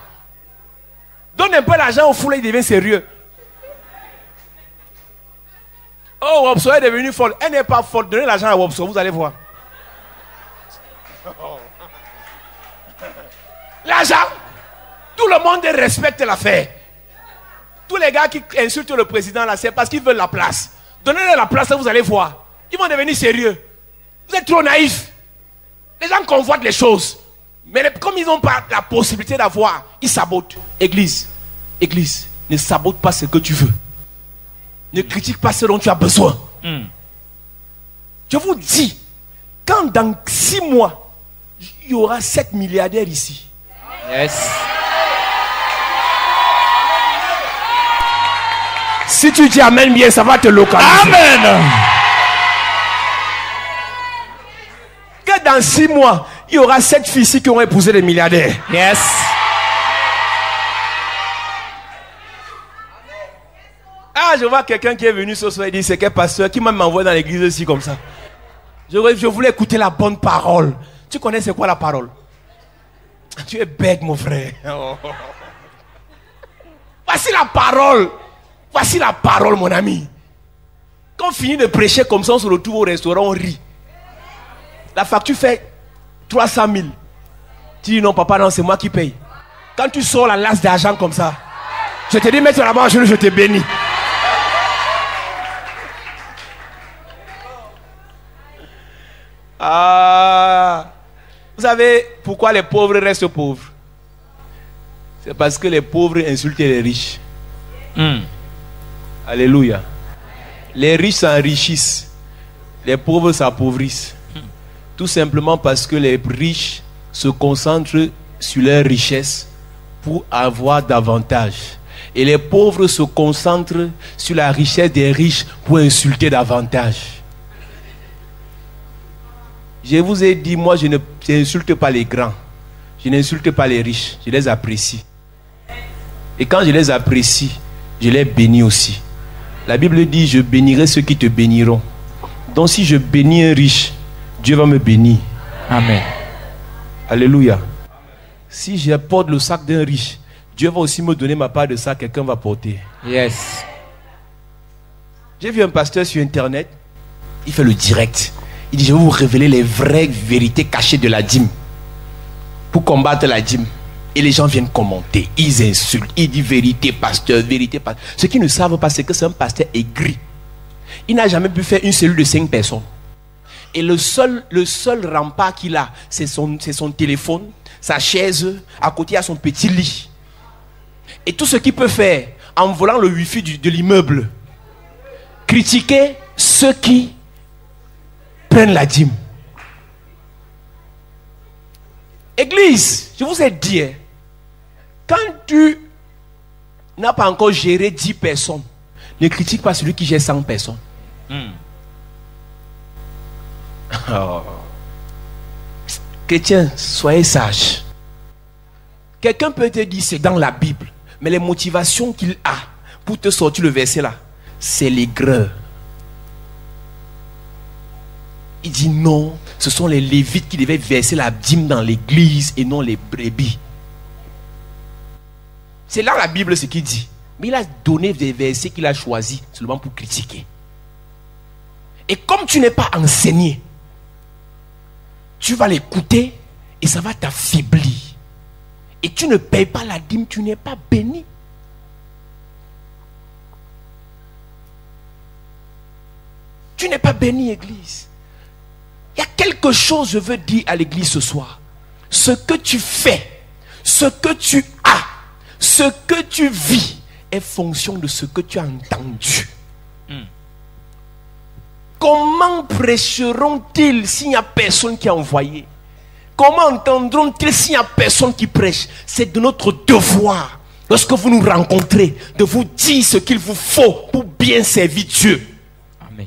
F: Donne un peu l'argent au fou, là, il devient sérieux. Oh, Wopso est devenue folle. Elle n'est pas folle. Donnez l'argent à Wopso, vous allez voir. Oh. L'argent. Tout le monde respecte l'affaire. Tous les gars qui insultent le président là, c'est parce qu'ils veulent la place. Donnez-leur la place, là, vous allez voir. Ils vont devenir sérieux. Vous êtes trop naïfs. Les gens convoitent les choses. Mais comme ils n'ont pas la possibilité d'avoir, ils sabotent. Église, ne sabote pas ce que tu veux. Ne critique pas ce dont tu as besoin. Je vous dis, quand dans 6 mois, il y aura 7 milliardaires ici.
E: Yes.
F: Si tu dis amen bien, ça va te localiser.
E: Amen.
F: Que dans 6 mois, il y aura 7 filles ici qui auront épousé des milliardaires.
E: Yes.
F: Ah, je vois quelqu'un qui est venu ce soir et dit, c'est quel pasteur qui m'envoie dans l'église aussi comme ça. Je voulais écouter la bonne parole. Tu connais c'est quoi la parole? Tu es bête, mon frère. Oh. Voici la parole. Voici la parole, mon ami. Quand on finit de prêcher comme ça, on se retrouve au restaurant, on rit. La facture fait 300 000. Tu dis non, papa, non, c'est moi qui paye. Quand tu sors la lasse d'argent comme ça, je te dis, mets la main, je te bénis. Ah, vous savez pourquoi les pauvres restent pauvres? C'est parce que les pauvres insultent les riches. Alléluia. Les riches s'enrichissent, les pauvres s'appauvrissent. Tout simplement parce que les riches se concentrent sur leur richesse pour avoir davantage. Et les pauvres se concentrent sur la richesse des riches pour insulter davantage. Je vous ai dit, moi je n'insulte pas les grands. Je n'insulte pas les riches. Je les apprécie. Et quand je les apprécie, je les bénis aussi. La Bible dit, je bénirai ceux qui te béniront. Donc si je bénis un riche, Dieu va me bénir.
E: Amen.
F: Alléluia. Si je porte le sac d'un riche, Dieu va aussi me donner ma part de ça, quelqu'un va porter.
E: Yes.
F: J'ai vu un pasteur sur internet, il fait le direct. Il dit, je vais vous révéler les vraies vérités cachées de la dîme. Pour combattre la dîme. Et les gens viennent commenter, ils insultent, ils disent vérité pasteur, vérité pasteur. Ce qu'ils ne savent pas, c'est que c'est un pasteur aigri. Il n'a jamais pu faire une cellule de 5 personnes. Et le seul rempart qu'il a, c'est son téléphone, sa chaise, à côté il y a son petit lit. Et tout ce qu'il peut faire, en volant le wifi de l'immeuble, critiquer ceux qui prennent la dîme. Église, je vous ai dit, quand tu n'as pas encore géré 10 personnes, ne critique pas celui qui gère 100 personnes. Oh. Chrétien, soyez sage. Quelqu'un peut te dire c'est dans la Bible. Mais les motivations qu'il a pour te sortir le verset là, c'est l'aigreur. Il dit non, ce sont les Lévites qui devaient verser la dîme dans l'église et non les brebis. C'est là la Bible ce qu'il dit. Mais il a donné des versets qu'il a choisis seulement pour critiquer. Et comme tu n'es pas enseigné, tu vas l'écouter et ça va t'affaiblir. Et tu ne payes pas la dîme, tu n'es pas béni. Tu n'es pas béni, église. Il y a quelque chose, je veux dire à l'église ce soir. Ce que tu fais, ce que tu as, ce que tu vis est fonction de ce que tu as entendu. Comment prêcheront-ils s'il n'y a personne qui a envoyé? Comment entendront-ils s'il n'y a personne qui prêche? C'est de notre devoir, lorsque vous nous rencontrez, de vous dire ce qu'il vous faut pour bien servir Dieu.
E: Amen.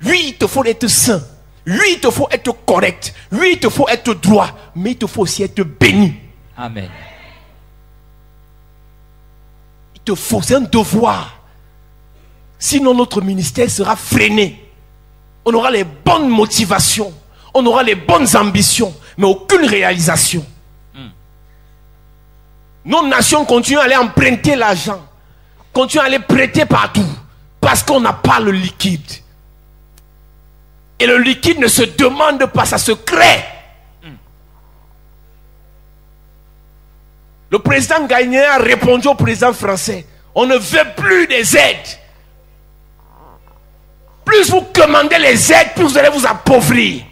F: Oui, il te faut être saint. Oui, il te faut être correct. Oui, il te faut être droit. Mais il te faut aussi être béni.
E: Amen.
F: Il te faut, c'est un devoir. Sinon, notre ministère sera freiné. On aura les bonnes motivations. On aura les bonnes ambitions. Mais aucune réalisation. Nos nations continuent à aller emprunter l'argent. Continuent à aller prêter partout. Parce qu'on n'a pas le liquide. Et le liquide ne se demande pas, ça se crée. Le président ghanéen a répondu au président français. On ne veut plus des aides. Plus vous commandez les aides, plus vous allez vous appauvrir.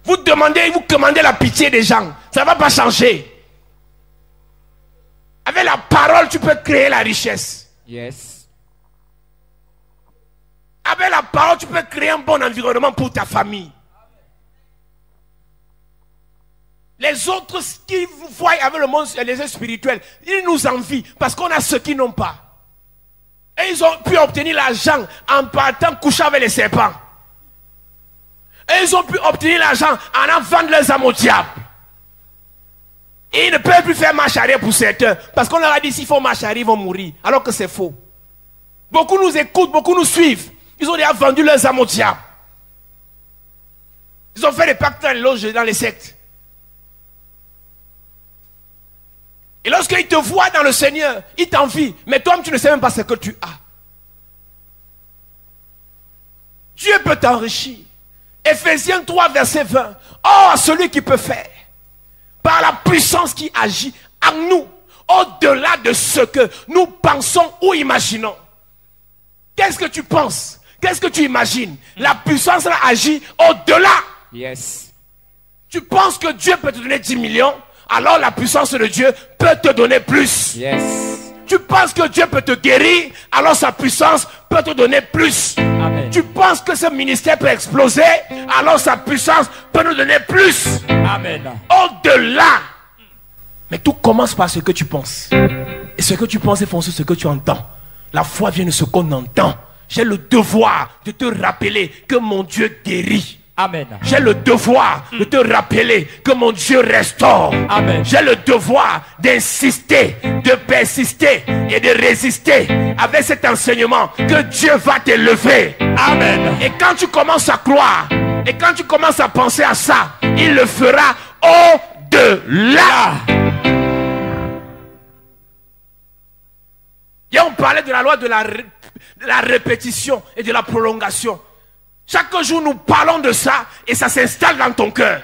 F: Vous commandez la pitié des gens. Ça ne va pas changer. Avec la parole, tu peux créer la richesse.
E: Yes.
F: Avec la parole, tu peux créer un bon environnement pour ta famille. Les autres qui vous voient avec le monde, les êtres spirituels, ils nous envient parce qu'on a ceux qui n'ont pas. Et ils ont pu obtenir l'argent en partant coucher avec les serpents. Et ils ont pu obtenir l'argent en allant vendre leurs âmes au diable. Et ils ne peuvent plus faire marche arrière pour certains. Parce qu'on leur a dit s'il faut marche arrière, ils vont mourir. Alors que c'est faux. Beaucoup nous écoutent, beaucoup nous suivent. Ils ont déjà vendu leurs âmes au diable. Ils ont fait des pactes dans les loges, dans les sectes. Et lorsqu'ils te voient dans le Seigneur, ils t'envient. Mais toi, tu ne sais même pas ce que tu as. Dieu peut t'enrichir. Ephésiens 3, verset 20. Oh, à celui qui peut faire, par la puissance qui agit en nous, au-delà de ce que nous pensons ou imaginons. Qu'est-ce que tu penses? Qu'est-ce que tu imagines? La puissance là agit au-delà.
E: Yes.
F: Tu penses que Dieu peut te donner 10 millions? Alors la puissance de Dieu peut te donner plus.
E: Yes.
F: Tu penses que Dieu peut te guérir? Alors sa puissance peut te donner plus.
E: Amen.
F: Tu penses que ce ministère peut exploser? Alors sa puissance peut nous donner plus.
E: Amen.
F: Au-delà. Mais tout commence par ce que tu penses. Et ce que tu penses est fonction de ce que tu entends. La foi vient de ce qu'on entend. J'ai le devoir de te rappeler que mon Dieu guérit.
E: Amen.
F: J'ai le devoir de te rappeler que mon Dieu restaure.
E: Amen.
F: J'ai le devoir d'insister, de persister et de résister avec cet enseignement que Dieu va t'élever.
E: Amen.
F: Et quand tu commences à croire, et quand tu commences à penser à ça, il le fera au-delà. Et on parlait de la loi de la répétition et de la prolongation. Chaque jour, nous parlons de ça et ça s'installe dans ton cœur.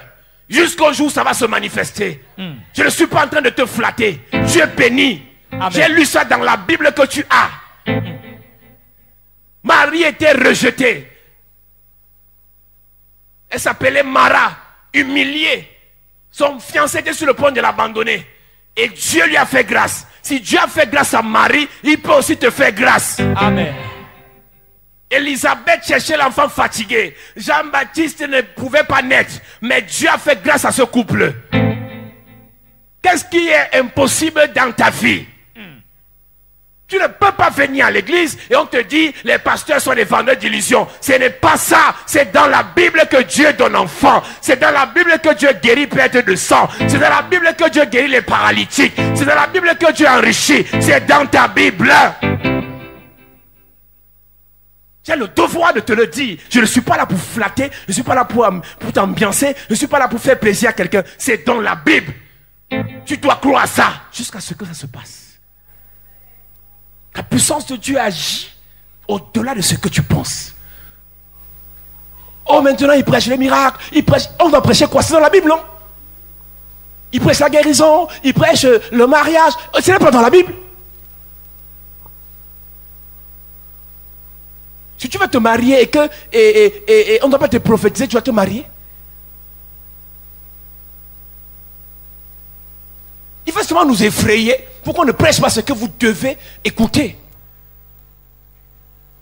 F: Jusqu'au jour où ça va se manifester. Je ne suis pas en train de te flatter. Tu es béni. J'ai lu ça dans la Bible que tu as. Marie était rejetée. Elle s'appelait Mara, humiliée. Son fiancé était sur le point de l'abandonner. Et Dieu lui a fait grâce. Si Dieu a fait grâce à Marie, il peut aussi te faire grâce.
E: Amen.
F: Élisabeth cherchait l'enfant fatigué. Jean-Baptiste ne pouvait pas naître. Mais Dieu a fait grâce à ce couple. Qu'est-ce qui est impossible dans ta vie? Tu ne peux pas pas venir à l'église et on te dit les pasteurs sont des vendeurs d'illusions. Ce n'est pas ça. C'est dans la Bible que Dieu donne enfant. C'est dans la Bible que Dieu guérit perte de sang. C'est dans la Bible que Dieu guérit les paralytiques. C'est dans la Bible que Dieu enrichit. C'est dans ta Bible. J'ai le devoir de te le dire. Je ne suis pas là pour flatter. Je ne suis pas là pour t'ambiancer. Je ne suis pas là pour faire plaisir à quelqu'un. C'est dans la Bible. Tu dois croire à ça jusqu'à ce que ça se passe. La puissance de Dieu agit au-delà de ce que tu penses. Oh, maintenant il prêche les miracles. Il prêche. On va prêcher quoi? C'est dans la Bible, non? Il prêche la guérison. Il prêche le mariage. Ce n'est pas dans la Bible. Si tu vas te marier et on ne doit pas te prophétiser, tu vas te marier. Il faut seulement nous effrayer pour qu'on ne prêche pas ce que vous devez écouter.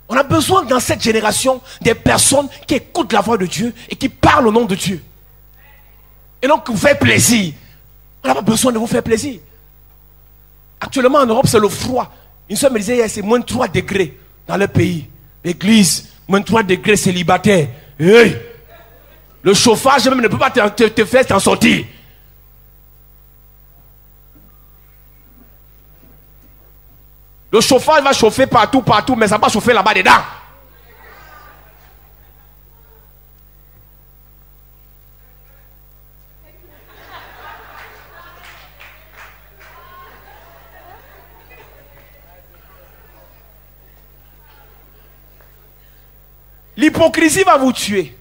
F: On a besoin dans cette génération des personnes qui écoutent la voix de Dieu et qui parlent au nom de Dieu. Et donc vous faites plaisir. On n'a pas besoin de vous faire plaisir. Actuellement en Europe c'est le froid. Une soeur me disait c'est moins 3 degrés dans le pays. L'église, moins 3 degrés célibataire. Hey! Le chauffage même ne peut pas te faire t'en sortir. Le chauffage va chauffer partout, mais ça va pas chauffer là-bas dedans. L'hypocrisie va vous tuer.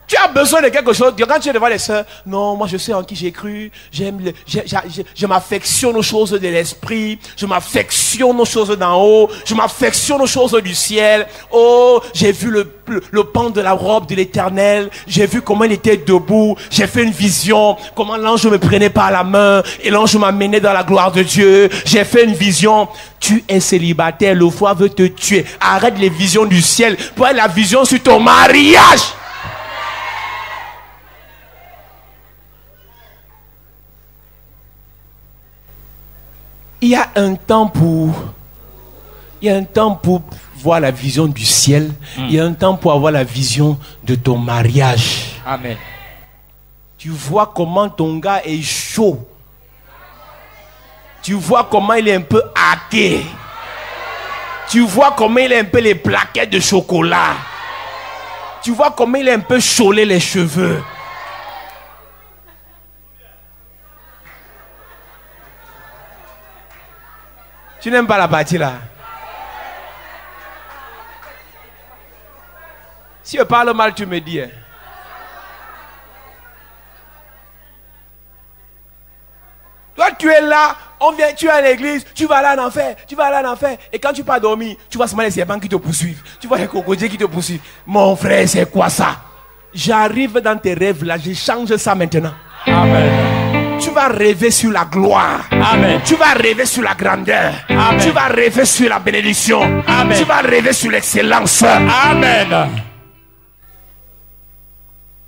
F: Tu as besoin de quelque chose. Quand tu es devant les sœurs, non, moi je sais en qui j'ai cru. Je m'affectionne aux choses de l'esprit. Je m'affectionne aux choses d'en haut. Je m'affectionne aux choses du ciel. Oh, j'ai vu le pan de la robe de l'Éternel. J'ai vu comment il était debout. J'ai fait une vision. Comment l'ange me prenait par la main. Et l'ange m'amenait dans la gloire de Dieu. J'ai fait une vision. Tu es célibataire. Le foie veut te tuer. Arrête les visions du ciel. Pour avoir la vision sur ton mariage. Il y a un temps pour voir la vision du ciel. Il y a un temps pour avoir la vision de ton mariage.
E: Amen.
F: Tu vois comment ton gars est chaud. Tu vois comment il est un peu hâté. Tu vois comment il est un peu les plaquettes de chocolat. Tu vois comment il est un peu chaulé les cheveux. Tu n'aimes pas la partie là? Si je parle mal, tu me dis. Hein. Toi, tu es là, tu es à l'église, tu vas aller en enfer, tu vas aller en enfer. Et quand tu pars dormir, tu vois seulement les serpents qui te poursuivent. Tu vois les crocodiles qui te poursuivent. Mon frère, c'est quoi ça? J'arrive dans tes rêves là, je change ça maintenant.
E: Amen.
F: Tu vas rêver sur la gloire.
E: Amen.
F: Tu vas rêver sur la grandeur.
E: Amen.
F: Tu vas rêver sur la bénédiction.
E: Amen.
F: Tu vas rêver sur l'excellence.
E: Amen.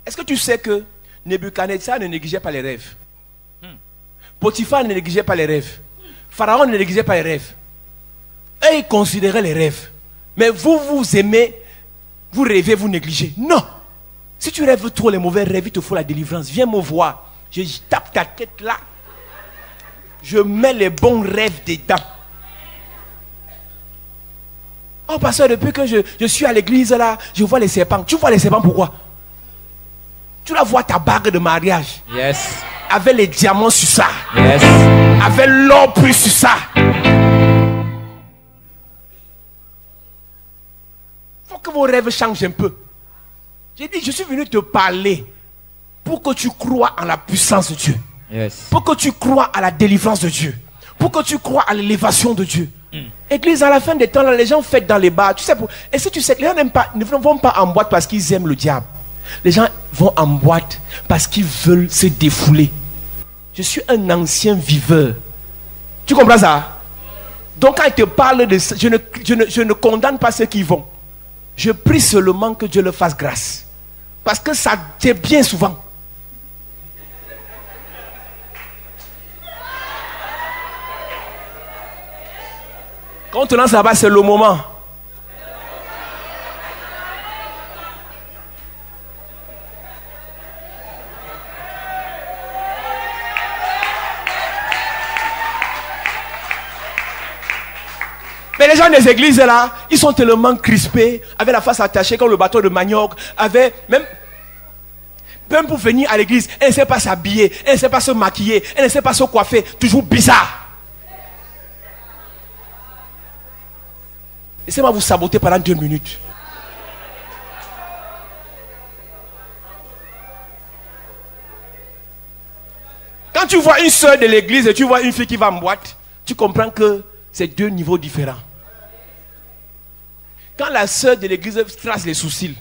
F: Est-ce que tu sais que Nebuchadnezzar ne négligeait pas les rêves? Potiphar ne négligeait pas les rêves. Pharaon ne négligeait pas les rêves. Et ils considéraient les rêves. Mais vous aimez, vous rêvez, vous négligez. Non. Si tu rêves trop les mauvais rêves, il te faut la délivrance. Viens me voir. Je tape ta tête là. Je mets les bons rêves dedans. Oh pasteur, depuis que je suis à l'église là, je vois les serpents. Tu vois les serpents pourquoi? Tu dois voir ta bague de mariage.
E: Yes.
F: Avec les diamants sur ça.
E: Yes.
F: Avec l'or pris sur ça. Faut que vos rêves changent un peu. J'ai dit, je suis venu te parler pour que tu crois en la puissance de Dieu.
E: Yes.
F: Pour que tu crois à la délivrance de Dieu. Pour que tu crois à l'élévation de Dieu. Église, à la fin des temps, là, les gens fêtent dans les bars. Tu sais, et si tu sais que les gens ne vont pas en boîte parce qu'ils aiment le diable. Les gens vont en boîte parce qu'ils veulent se défouler. Je suis un ancien viveur. Tu comprends ça? Donc quand il te parle de ça, je ne condamne pas ceux qui vont. Je prie seulement que Dieu leur fasse grâce. Parce que ça, c'est bien souvent. Quand on te lance là-bas, c'est le moment. Mais les gens des églises là, ils sont tellement crispés, avec la face attachée comme le bâton de manioc, avec même pour venir à l'église, elle ne sait pas s'habiller, elle ne sait pas se maquiller, elle ne sait pas se coiffer, toujours bizarre. Laissez-moi vous saboter pendant 2 minutes. Quand tu vois une soeur de l'église et tu vois une fille qui va en boîte, tu comprends que c'est 2 niveaux différents. Quand la soeur de l'église trace les sourcils,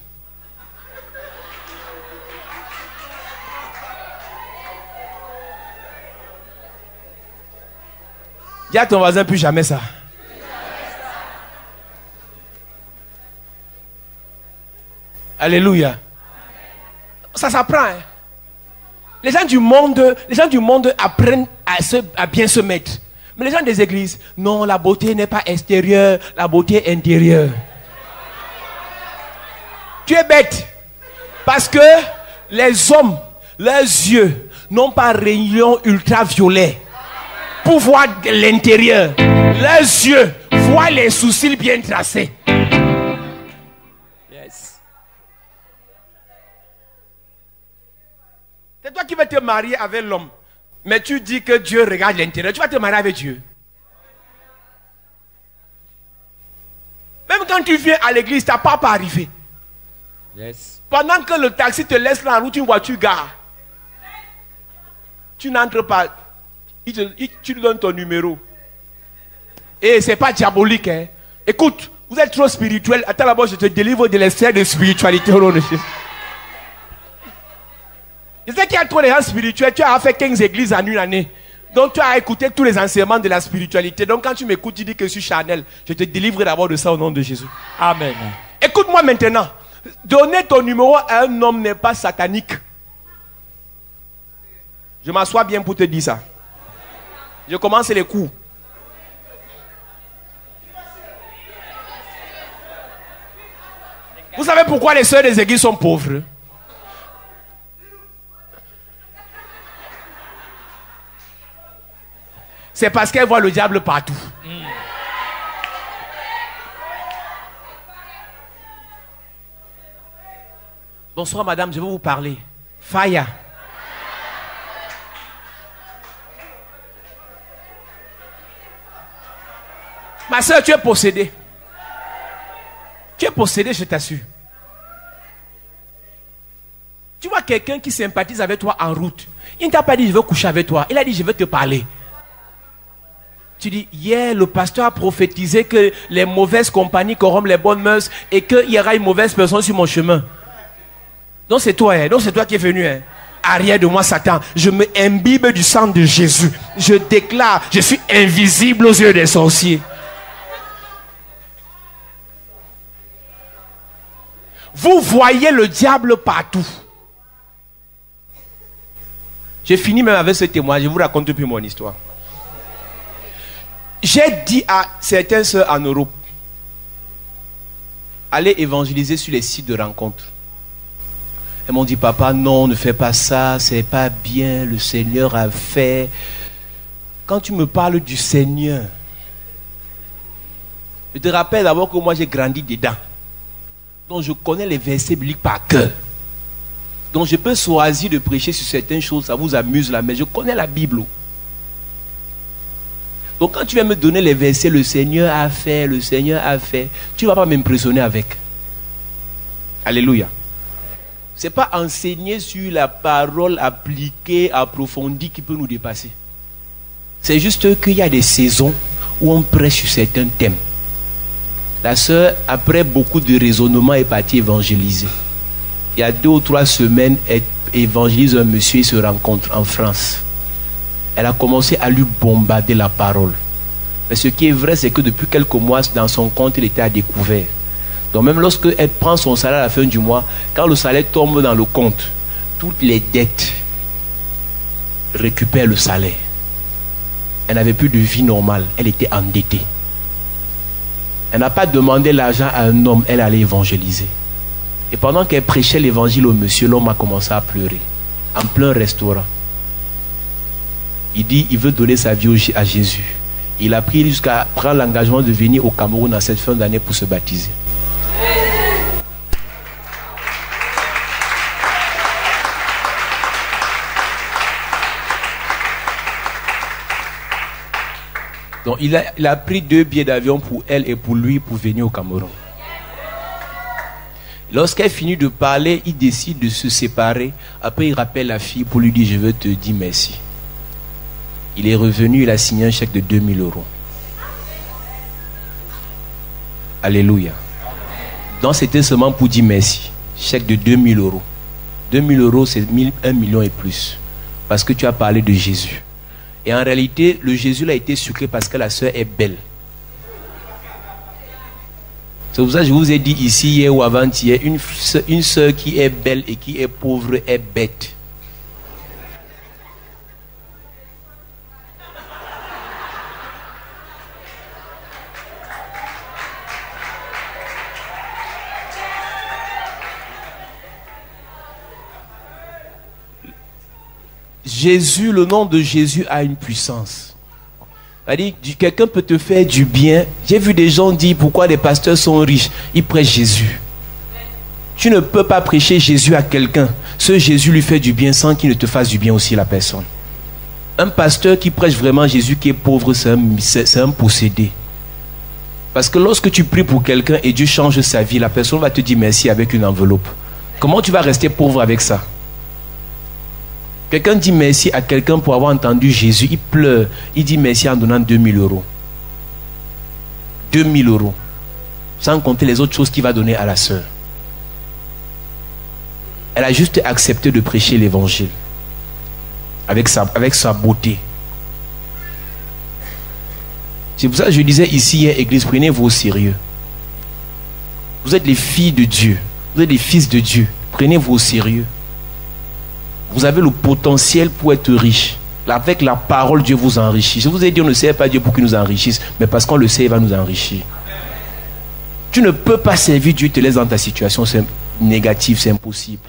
F: dis à ton voisin plus jamais ça. Alléluia. Ça s'apprend. Hein? Les gens du monde apprennent à bien se mettre. Mais les gens des églises, non, la beauté n'est pas extérieure, la beauté est intérieure. Tu es bête. Parce que les hommes, leurs yeux n'ont pas rayon ultraviolet pour voir l'intérieur. Leurs yeux voient les sourcils bien tracés.
E: Yes.
F: C'est toi qui vas te marier avec l'homme. Mais tu dis que Dieu regarde l'intérieur. Tu vas te marier avec Dieu. Même quand tu viens à l'église, ta part pas arrivé.
E: Yes.
F: Pendant que le taxi te laisse là en route, une voiture gare. Tu n'entres pas. Tu lui donnes ton numéro. Et c'est pas diabolique. Hein. Écoute, vous êtes trop spirituel. Attends là-bas, je te délivre de l'excès de spiritualité au nom de Jésus. Je sais qu'il y a trop de gens spirituels. Tu as fait 15 églises en une année. Donc tu as écouté tous les enseignements de la spiritualité. Donc quand tu m'écoutes, tu dis que je suis charnel. Je te délivre d'abord de ça au nom de Jésus.
E: Amen.
F: Écoute-moi maintenant. Donner ton numéro à un homme n'est pas satanique. Je m'assois bien pour te dire ça. Je commence les coups. Vous savez pourquoi les sœurs des églises sont pauvres? C'est parce qu'elles voient le diable partout. Bonsoir madame, je vais vous parler. Faya. Ma soeur, tu es possédée. Tu es possédée, je t'assure. Tu vois quelqu'un qui sympathise avec toi en route. Il ne t'a pas dit je veux coucher avec toi. Il a dit je veux te parler. Tu dis, hier, le pasteur a prophétisé que les mauvaises compagnies corrompent les bonnes mœurs et qu'il y aura une mauvaise personne sur mon chemin. Donc c'est toi, hein? Donc c'est toi qui es venu. Hein? Arrière de moi, Satan. Je me imbibe du sang de Jésus. Je déclare, je suis invisible aux yeux des sorciers. Vous voyez le diable partout. J'ai fini même avec ce témoignage. Je vous raconte depuis mon histoire. J'ai dit à certaines sœurs en Europe, allez évangéliser sur les sites de rencontres. Elles m'ont dit, papa, non, ne fais pas ça, c'est pas bien, le Seigneur a fait. Quand tu me parles du Seigneur, je te rappelle d'abord que moi j'ai grandi dedans. Donc je connais les versets bibliques par cœur. Donc je peux choisir de prêcher sur certaines choses, ça vous amuse là, mais je connais la Bible. Donc quand tu viens me donner les versets, le Seigneur a fait, tu ne vas pas m'impressionner avec. Alléluia. Ce n'est pas enseigner sur la parole appliquée, approfondie qui peut nous dépasser. C'est juste qu'il y a des saisons où on prêche sur certains thèmes. La sœur, après beaucoup de raisonnements, est partie évangéliser. Il y a 2 ou 3 semaines, elle évangélise un monsieur, il se rencontre en France. Elle a commencé à lui bombarder la parole. Mais ce qui est vrai, c'est que depuis quelques mois, dans son compte, il était à découvert. Donc même lorsqu'elle prend son salaire à la fin du mois, quand le salaire tombe dans le compte, toutes les dettes récupèrent le salaire. Elle n'avait plus de vie normale, elle était endettée.
D: Elle n'a pas demandé l'argent à un homme, elle allait évangéliser. Et pendant qu'elle prêchait l'évangile au monsieur, l'homme a commencé à pleurer. En plein restaurant. Il dit, il veut donner sa vie à Jésus. Il a pris jusqu'à prendre l'engagement de venir au Cameroun à cette fin d'année pour se baptiser. Donc il a pris 2 billets d'avion pour elle et pour lui pour venir au Cameroun. Lorsqu'elle finit de parler, il décide de se séparer. Après il rappelle la fille pour lui dire, je veux te dire merci. Il est revenu, il a signé un chèque de 2000 €. Alléluia. Donc c'était seulement pour dire merci. Chèque de 2000 €. 2000 €, c'est 1 million et plus. Parce que tu as parlé de Jésus. Et en réalité, le Jésus là a été sucré parce que la sœur est belle. C'est pour ça que je vous ai dit ici, hier ou avant-hier, une sœur qui est belle et qui est pauvre est bête. Jésus, le nom de Jésus a une puissance. C'est-à-dire, quelqu'un peut te faire du bien. J'ai vu des gens dire pourquoi les pasteurs sont riches. Ils prêchent Jésus. Tu ne peux pas prêcher Jésus à quelqu'un. Ce Jésus lui fait du bien sans qu'il ne te fasse du bien aussi la personne. Un pasteur qui prêche vraiment Jésus qui est pauvre, c'est un possédé. Parce que lorsque tu pries pour quelqu'un et Dieu change sa vie, la personne va te dire merci avec une enveloppe. Comment tu vas rester pauvre avec ça? Quelqu'un dit merci à quelqu'un pour avoir entendu Jésus, il pleure, il dit merci en donnant 2000 €. 2000 €. Sans compter les autres choses qu'il va donner à la sœur. Elle a juste accepté de prêcher l'évangile. Avec sa beauté. C'est pour ça que je disais ici, Église, prenez-vous au sérieux. Vous êtes les filles de Dieu. Vous êtes les fils de Dieu. Prenez-vous au sérieux. Vous avez le potentiel pour être riche. Avec la parole, Dieu vous enrichit. Je vous ai dit, on ne sert pas Dieu pour qu'il nous enrichisse, mais parce qu'on le sait, il va nous enrichir. Tu ne peux pas servir Dieu, te laisse dans ta situation négative, c'est impossible.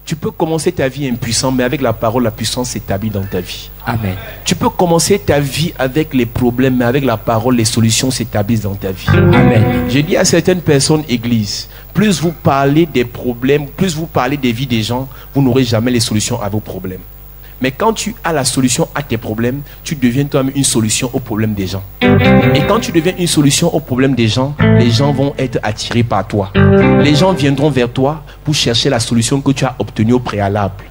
D: Tu peux commencer ta vie impuissant, mais avec la parole, la puissance s'établit dans ta vie.
E: Amen.
D: Tu peux commencer ta vie avec les problèmes, mais avec la parole, les solutions s'établissent dans ta vie.
E: Amen.
D: Je dis à certaines personnes, Église, plus vous parlez des problèmes, plus vous parlez des vies des gens, vous n'aurez jamais les solutions à vos problèmes. Mais quand tu as la solution à tes problèmes, tu deviens toi-même une solution aux problèmes des gens. Et quand tu deviens une solution aux problèmes des gens, les gens vont être attirés par toi. Les gens viendront vers toi pour chercher la solution que tu as obtenue au préalable.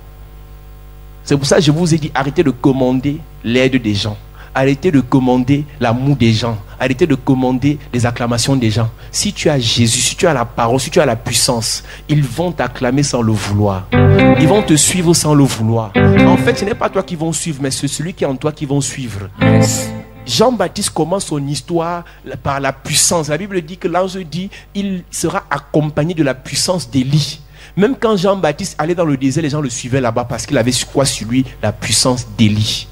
D: C'est pour ça que je vous ai dit, arrêtez de commander l'aide des gens. Arrêtez de commander l'amour des gens. Arrêtez de commander les acclamations des gens. Si tu as Jésus, si tu as la parole, si tu as la puissance, ils vont t'acclamer sans le vouloir. Ils vont te suivre sans le vouloir. En fait, ce n'est pas toi qui vont suivre, mais c'est celui qui est en toi qui vont suivre.
E: Yes.
D: Jean-Baptiste commence son histoire par la puissance. La Bible dit que l'ange dit il sera accompagné de la puissance d'Élie. Même quand Jean-Baptiste allait dans le désert, les gens le suivaient là-bas parce qu'il avait quoi sur lui? La puissance d'Élie.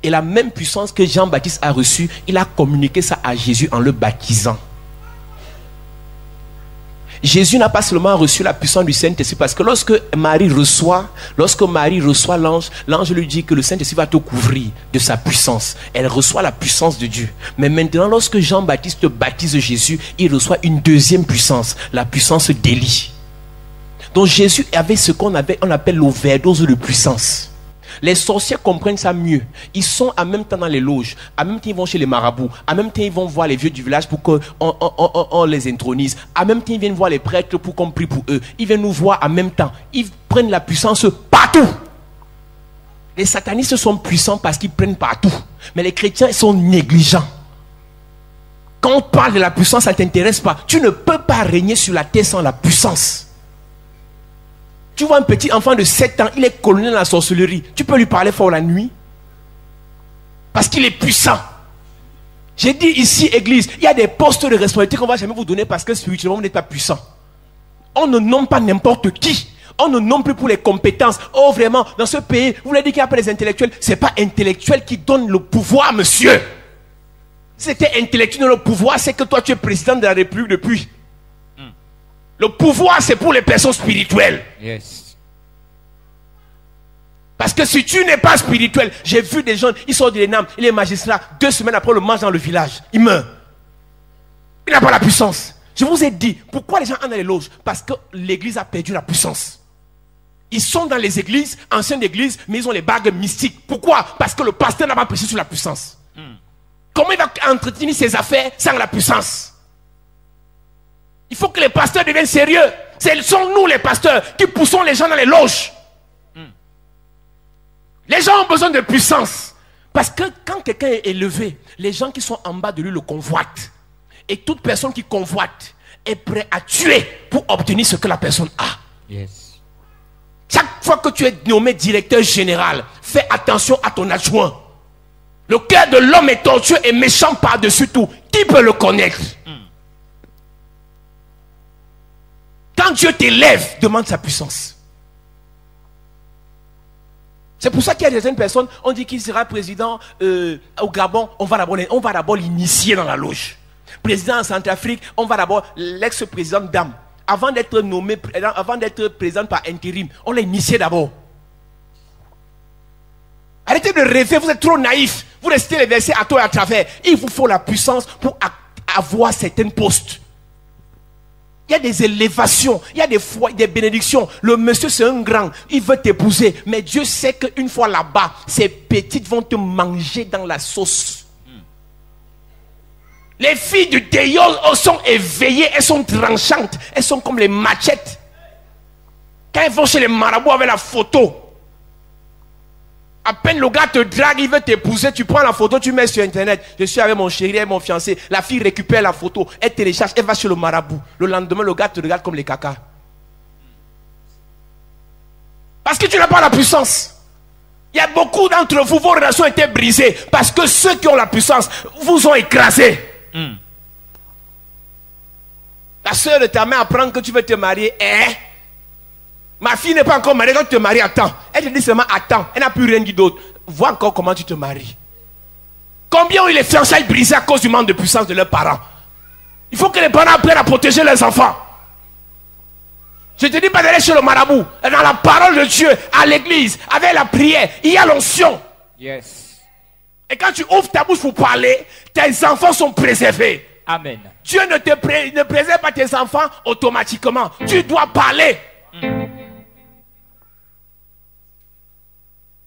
D: Et la même puissance que Jean-Baptiste a reçue, il a communiqué ça à Jésus en le baptisant. Jésus n'a pas seulement reçu la puissance du Saint-Esprit, parce que lorsque Marie reçoit l'ange, l'ange lui dit que le Saint-Esprit va te couvrir de sa puissance. Elle reçoit la puissance de Dieu. Mais maintenant, lorsque Jean-Baptiste baptise Jésus, il reçoit une deuxième puissance, la puissance d'Élie. Donc Jésus avait ce qu'on appelle l'overdose de puissance. Les sorciers comprennent ça mieux. Ils sont en même temps dans les loges. En même temps, ils vont chez les marabouts. En même temps, ils vont voir les vieux du village pour qu'on les intronise. En même temps, ils viennent voir les prêtres pour qu'on prie pour eux. Ils viennent nous voir en même temps. Ils prennent la puissance partout. Les satanistes sont puissants parce qu'ils prennent partout. Mais les chrétiens sont négligents. Quand on parle de la puissance, ça ne t'intéresse pas. Tu ne peux pas régner sur la terre sans la puissance. Tu vois un petit enfant de 7 ans, il est colonel dans la sorcellerie. Tu peux lui parler fort la nuit. Parce qu'il est puissant. J'ai dit ici, Église, il y a des postes de responsabilité qu'on ne va jamais vous donner parce que spirituellement, vous n'êtes pas puissant. On ne nomme pas n'importe qui. On ne nomme plus pour les compétences. Oh, vraiment, dans ce pays, vous voulez dire qu'il n'y a pas les intellectuels. Ce n'est pas intellectuel qui donne le pouvoir, monsieur.
F: Si c'était intellectuel, le pouvoir, c'est que toi, tu es président de la République depuis. Le pouvoir, c'est pour les personnes spirituelles.
E: Yes.
F: Parce que si tu n'es pas spirituel, j'ai vu des gens, ils sortent de l'ENAM, il est magistrat, 2 semaines après, on le mange dans le village. Il meurt. Il n'a pas la puissance. Je vous ai dit, pourquoi les gens en ont les loges? Parce que l'église a perdu la puissance. Ils sont dans les églises, anciennes églises, mais ils ont les bagues mystiques. Pourquoi? Parce que le pasteur n'a pas prêché sur la puissance. Comment il va entretenir ses affaires sans la puissance? Il faut que les pasteurs deviennent sérieux. Ce sont nous les pasteurs qui poussons les gens dans les loges. Les gens ont besoin de puissance. Parce que quand quelqu'un est élevé, les gens qui sont en bas de lui le convoitent. Et toute personne qui convoite est prête à tuer pour obtenir ce que la personne a.
E: Yes.
F: Chaque fois que tu es nommé directeur général, fais attention à ton adjoint. Le cœur de l'homme est tortueux et méchant par-dessus tout. Qui peut le connaître? Quand Dieu t'élève, demande sa puissance. C'est pour ça qu'il y a certaines personnes, on dit qu'il sera président au Gabon, on va d'abord l'initier dans la loge. Président en Centrafrique, on va d'abord l'ex-président Dame. Avant d'être nommé, avant d'être président par intérim, on l'a initié d'abord. Arrêtez de rêver, vous êtes trop naïfs. Vous restez les versets à tort et à travers. Il vous faut la puissance pour avoir certains postes. Il y a des élévations, il y a des fois des bénédictions. Le monsieur c'est un grand, il veut t'épouser. Mais Dieu sait qu'une fois là-bas, ces petites vont te manger dans la sauce. Les filles du Déo sont éveillées, elles sont tranchantes. Elles sont comme les machettes. Quand elles vont chez les marabouts avec la photo, à peine le gars te drague, il veut t'épouser, tu prends la photo, tu mets sur internet. Je suis avec mon chéri, avec mon fiancé. La fille récupère la photo, elle télécharge, elle va chez le marabout. Le lendemain, le gars te regarde comme les caca. Parce que tu n'as pas la puissance. Il y a beaucoup d'entre vous, vos relations étaient brisées. Parce que ceux qui ont la puissance vous ont écrasé. La soeur de ta mère apprend que tu veux te marier. Ma fille n'est pas encore mariée, quand tu te maries, attends. Elle te dit seulement attends. Elle n'a plus rien dit d'autre. Vois encore comment tu te maries. Combien ont eu les fiançailles brisées à cause du manque de puissance de leurs parents? Il faut que les parents apprennent à protéger leurs enfants. Je ne te dis pas d'aller chez le marabout. Dans la parole de Dieu, à l'église, avec la prière, il y a l'onction.
E: Yes.
F: Et quand tu ouvres ta bouche pour parler, tes enfants sont préservés.
E: Amen.
F: Dieu ne préserve pas tes enfants automatiquement. Tu dois parler.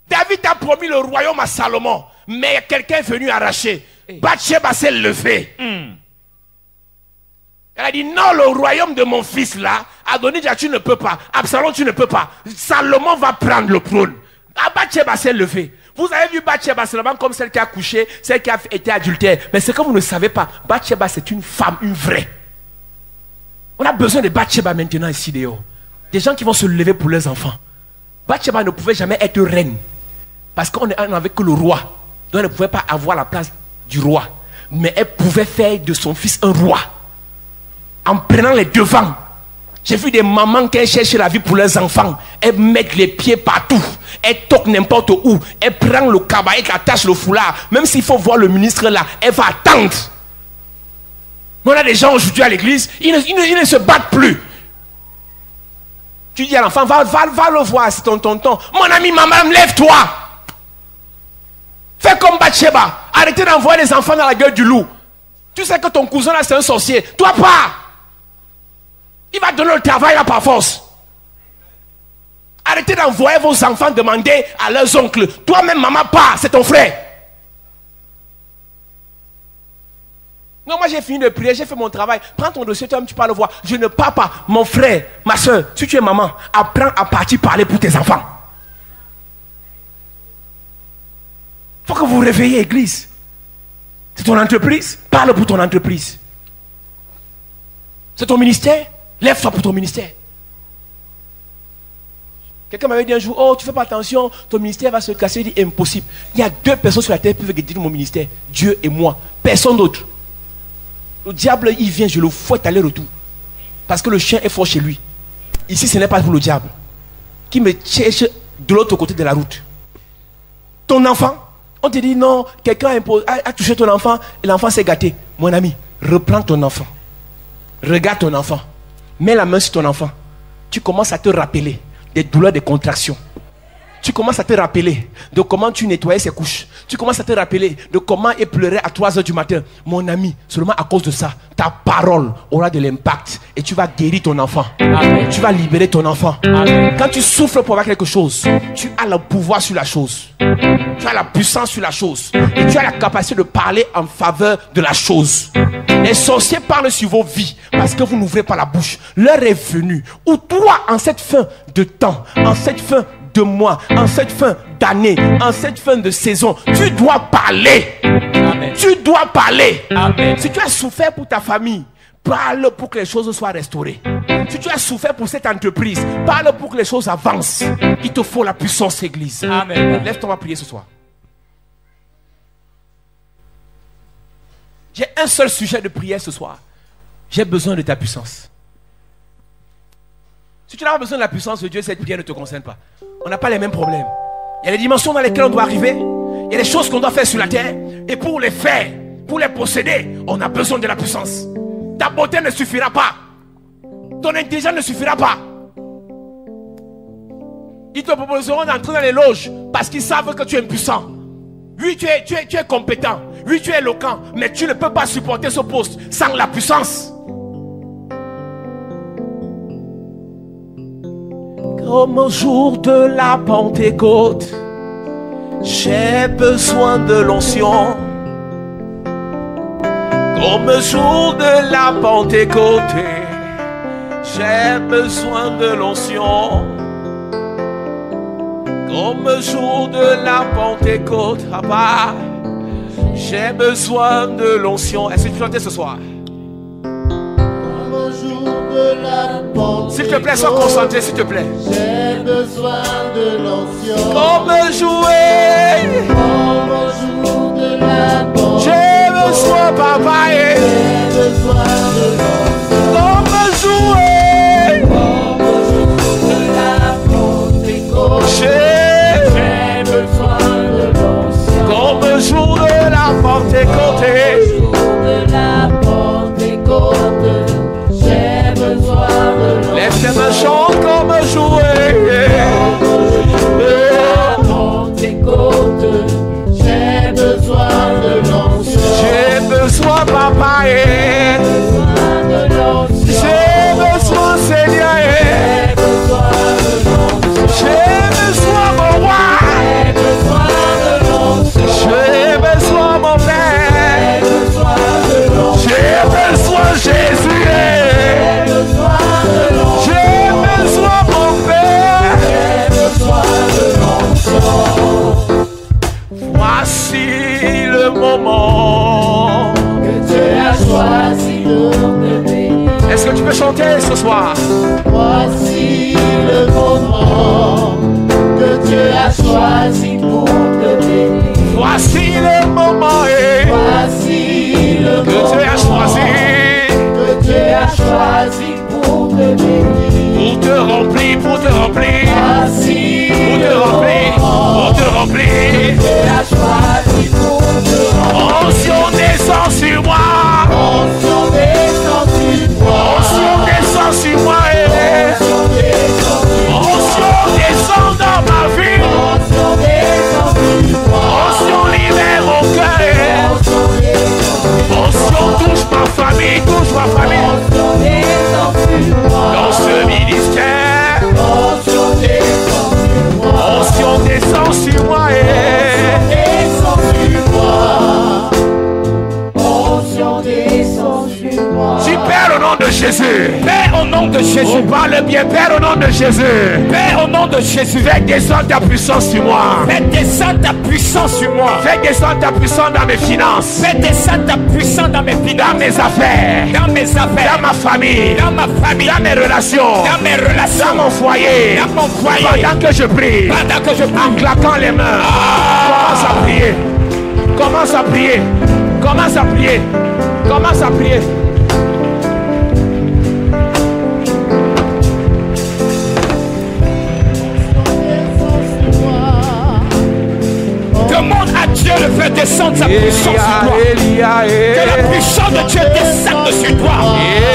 F: David a promis le royaume à Salomon, mais quelqu'un est venu arracher. Bathsheba s'est levée. Elle a dit non, le royaume de mon fils là, Adonijah tu ne peux pas, Absalom tu ne peux pas, Salomon va prendre le trône. Bathsheba s'est levée. Vous avez vu Bathsheba seulement comme celle qui a couché, celle qui a été adultère. Mais c'est que vous ne savez pas, Bathsheba c'est une femme, une vraie. On a besoin de Bathsheba maintenant ici dehors. Des gens qui vont se lever pour leurs enfants. Bathsheba ne pouvait jamais être reine. Parce qu'on n'avait que le roi. Donc elle ne pouvait pas avoir la place du roi. Mais elle pouvait faire de son fils un roi. En prenant les devants. J'ai vu des mamans qui cherchent la vie pour leurs enfants. Elles mettent les pieds partout. Elles toquent n'importe où. Elles prennent le cabaret qui attache le foulard. Même s'il faut voir le ministre là, elle va attendre. Mais on a des gens aujourd'hui à l'église, ils ne se battent plus. Tu dis à l'enfant, va le voir, c'est ton tonton. Mon ami, ma madame, lève-toi. Fais comme Bathsheba. Arrêtez d'envoyer les enfants dans la gueule du loup. Tu sais que ton cousin là, c'est un sorcier. Toi pas. Il va donner le travail là par force. Arrêtez d'envoyer vos enfants demander à leurs oncles. Toi-même, maman, pas. C'est ton frère. Non, moi j'ai fini de prier, j'ai fait mon travail. Prends ton dossier, toi-même tu parles voir. Je ne pars pas. Mon frère, ma soeur, si tu es maman, apprends à partir parler pour tes enfants. Il faut que vous vous réveillez, église. C'est ton entreprise, parle pour ton entreprise. C'est ton ministère, lève-toi pour ton ministère. Quelqu'un m'avait dit un jour, oh tu fais pas attention, ton ministère va se casser. Il dit impossible. Il y a 2 personnes sur la terre qui peuvent dire mon ministère, Dieu et moi, personne d'autre. Le diable, il vient, je le fouette aller-retour. Parce que le chien est fort chez lui. Ici, ce n'est pas pour le diable. Qui me cherche de l'autre côté de la route. Ton enfant, On te dit non, quelqu'un a touché ton enfant et l'enfant s'est gâté. Mon ami, reprends ton enfant. Regarde ton enfant. Mets la main sur ton enfant. Tu commences à te rappeler des douleurs, des contractions. Tu commences à te rappeler de comment tu nettoyais ses couches. Tu commences à te rappeler de comment il pleurait à 3 h du matin. Mon ami, seulement à cause de ça, ta parole aura de l'impact et tu vas guérir ton enfant.
E: Amen.
F: Tu vas libérer ton enfant.
E: Amen.
F: Quand tu souffres pour avoir quelque chose, tu as le pouvoir sur la chose. Tu as la puissance sur la chose. Et tu as la capacité de parler en faveur de la chose. Les sorciers parlent sur vos vies parce que vous n'ouvrez pas la bouche. L'heure est venue où toi, en cette fin de temps, en cette fin de mois, en cette fin d'année, en cette fin de saison, tu dois parler.
E: Amen.
F: Tu dois parler.
E: Amen.
F: Si tu as souffert pour ta famille, parle pour que les choses soient restaurées. Si tu as souffert pour cette entreprise, parle pour que les choses avancent. Il te faut la puissance, Église.
E: Amen.
F: Lève-toi, on va prier ce soir. J'ai un seul sujet de prière ce soir. J'ai besoin de ta puissance. Si tu n'as pas besoin de la puissance de Dieu, cette prière ne te concerne pas. On n'a pas les mêmes problèmes. Il y a des dimensions dans lesquelles on doit arriver. Il y a des choses qu'on doit faire sur la terre. Et pour les faire, pour les posséder, on a besoin de la puissance. Ta beauté ne suffira pas. Ton intelligence ne suffira pas. Ils te proposeront d'entrer dans les loges parce qu'ils savent que tu es impuissant. Oui, tu es compétent. Oui, tu es éloquent. Mais tu ne peux pas supporter ce poste sans la puissance. Comme au jour de la Pentecôte, j'ai besoin de l'onction. Comme au jour de la Pentecôte, j'ai besoin de l'onction. Comme au jour de la Pentecôte, papa, j'ai besoin de l'onction. Est-ce que tu chantes ce soir? S'il te plaît, sois concentré, s'il te plaît.
G: J'ai besoin de l'onction.
F: Comme jouer.
G: Comme jour de la bonne.
F: J'ai besoin, papa.
G: J'ai besoin de l'onction.
F: Comme jouer.
G: Comme jour de la Pentecôte.
F: J'ai
G: besoin de l'onction.
F: comme jour de la Pentecôte.
G: Jour de la Pentecôte. J'ai besoin de l'onction.
F: Lève tes mains, chante comme jouer.
G: Pentecôte, j'ai besoin de l'onction.
F: J'ai besoin, papa. J'ai besoin, Seigneur.
G: J'ai besoin de l'onction.
F: J'ai besoin, mon roi.
G: J'ai besoin de l'onction.
F: J'ai besoin, mon
G: J'ai
F: père.
G: besoin de l'onction.
F: J'ai besoin, Jésus.
G: J'ai besoin de l'onction.
F: J'ai besoin, mon père.
G: J'ai besoin de l'onction.
F: Voici le moment.
G: Que Dieu a choisi de me bénir.
F: Est-ce que tu peux chanter ce soir?
G: Voici le moment que Dieu a choisi pour te bénir.
F: Voici le moment
G: Voici le
F: que tu as
G: moment
F: choisi
G: que Dieu a choisi pour te bénir.
F: pour te remplir, pour te remplir,
G: Voici
F: pour te
G: le
F: remplir,
G: moment
F: pour te remplir.
G: Dieu a choisi pour te remplir.
F: Onction descend sur moi.
G: Onction descend sur moi.
F: Onction descend sur moi.
G: Onction descend sur moi.
F: Onction descend dans ma vie.
G: Onction descend sur moi.
F: Onction libère mon cœur.
G: Onction descend sur moi.
F: Onction touche ma famille, touche ma famille.
G: Onction descend sur moi.
F: Dans ce ministère,
G: Onction descend sur moi.
F: onction descend sur moi.
G: Descend sur moi. Onction descend sur moi.
F: Tu Père au nom de Jésus.
E: Père, au nom de
F: On
E: Jésus.
F: parle bien, Père au nom de Jésus.
E: Père, au nom de Jésus.
F: Fais descendre ta puissance sur moi.
E: Fais descendre ta puissance sur moi.
F: Fais descendre ta puissance dans mes finances,
E: Fais descendre ta puissance dans mes
F: dans
E: finances,
F: mes affaires,
E: dans mes affaires,
F: dans ma famille,
E: dans ma famille,
F: dans mes relations,
E: dans mes relations,
F: dans mon foyer.
E: dans mon foyer.
F: Pendant que je prie,
E: Pendant que je
F: en
E: prie,
F: claquant les mains, commence à prier. Commence à prier. Commence à prier. Commence à prier.
E: demande à Dieu descende sa puissance sur toi. Que la puissance de Dieu descende sur toi.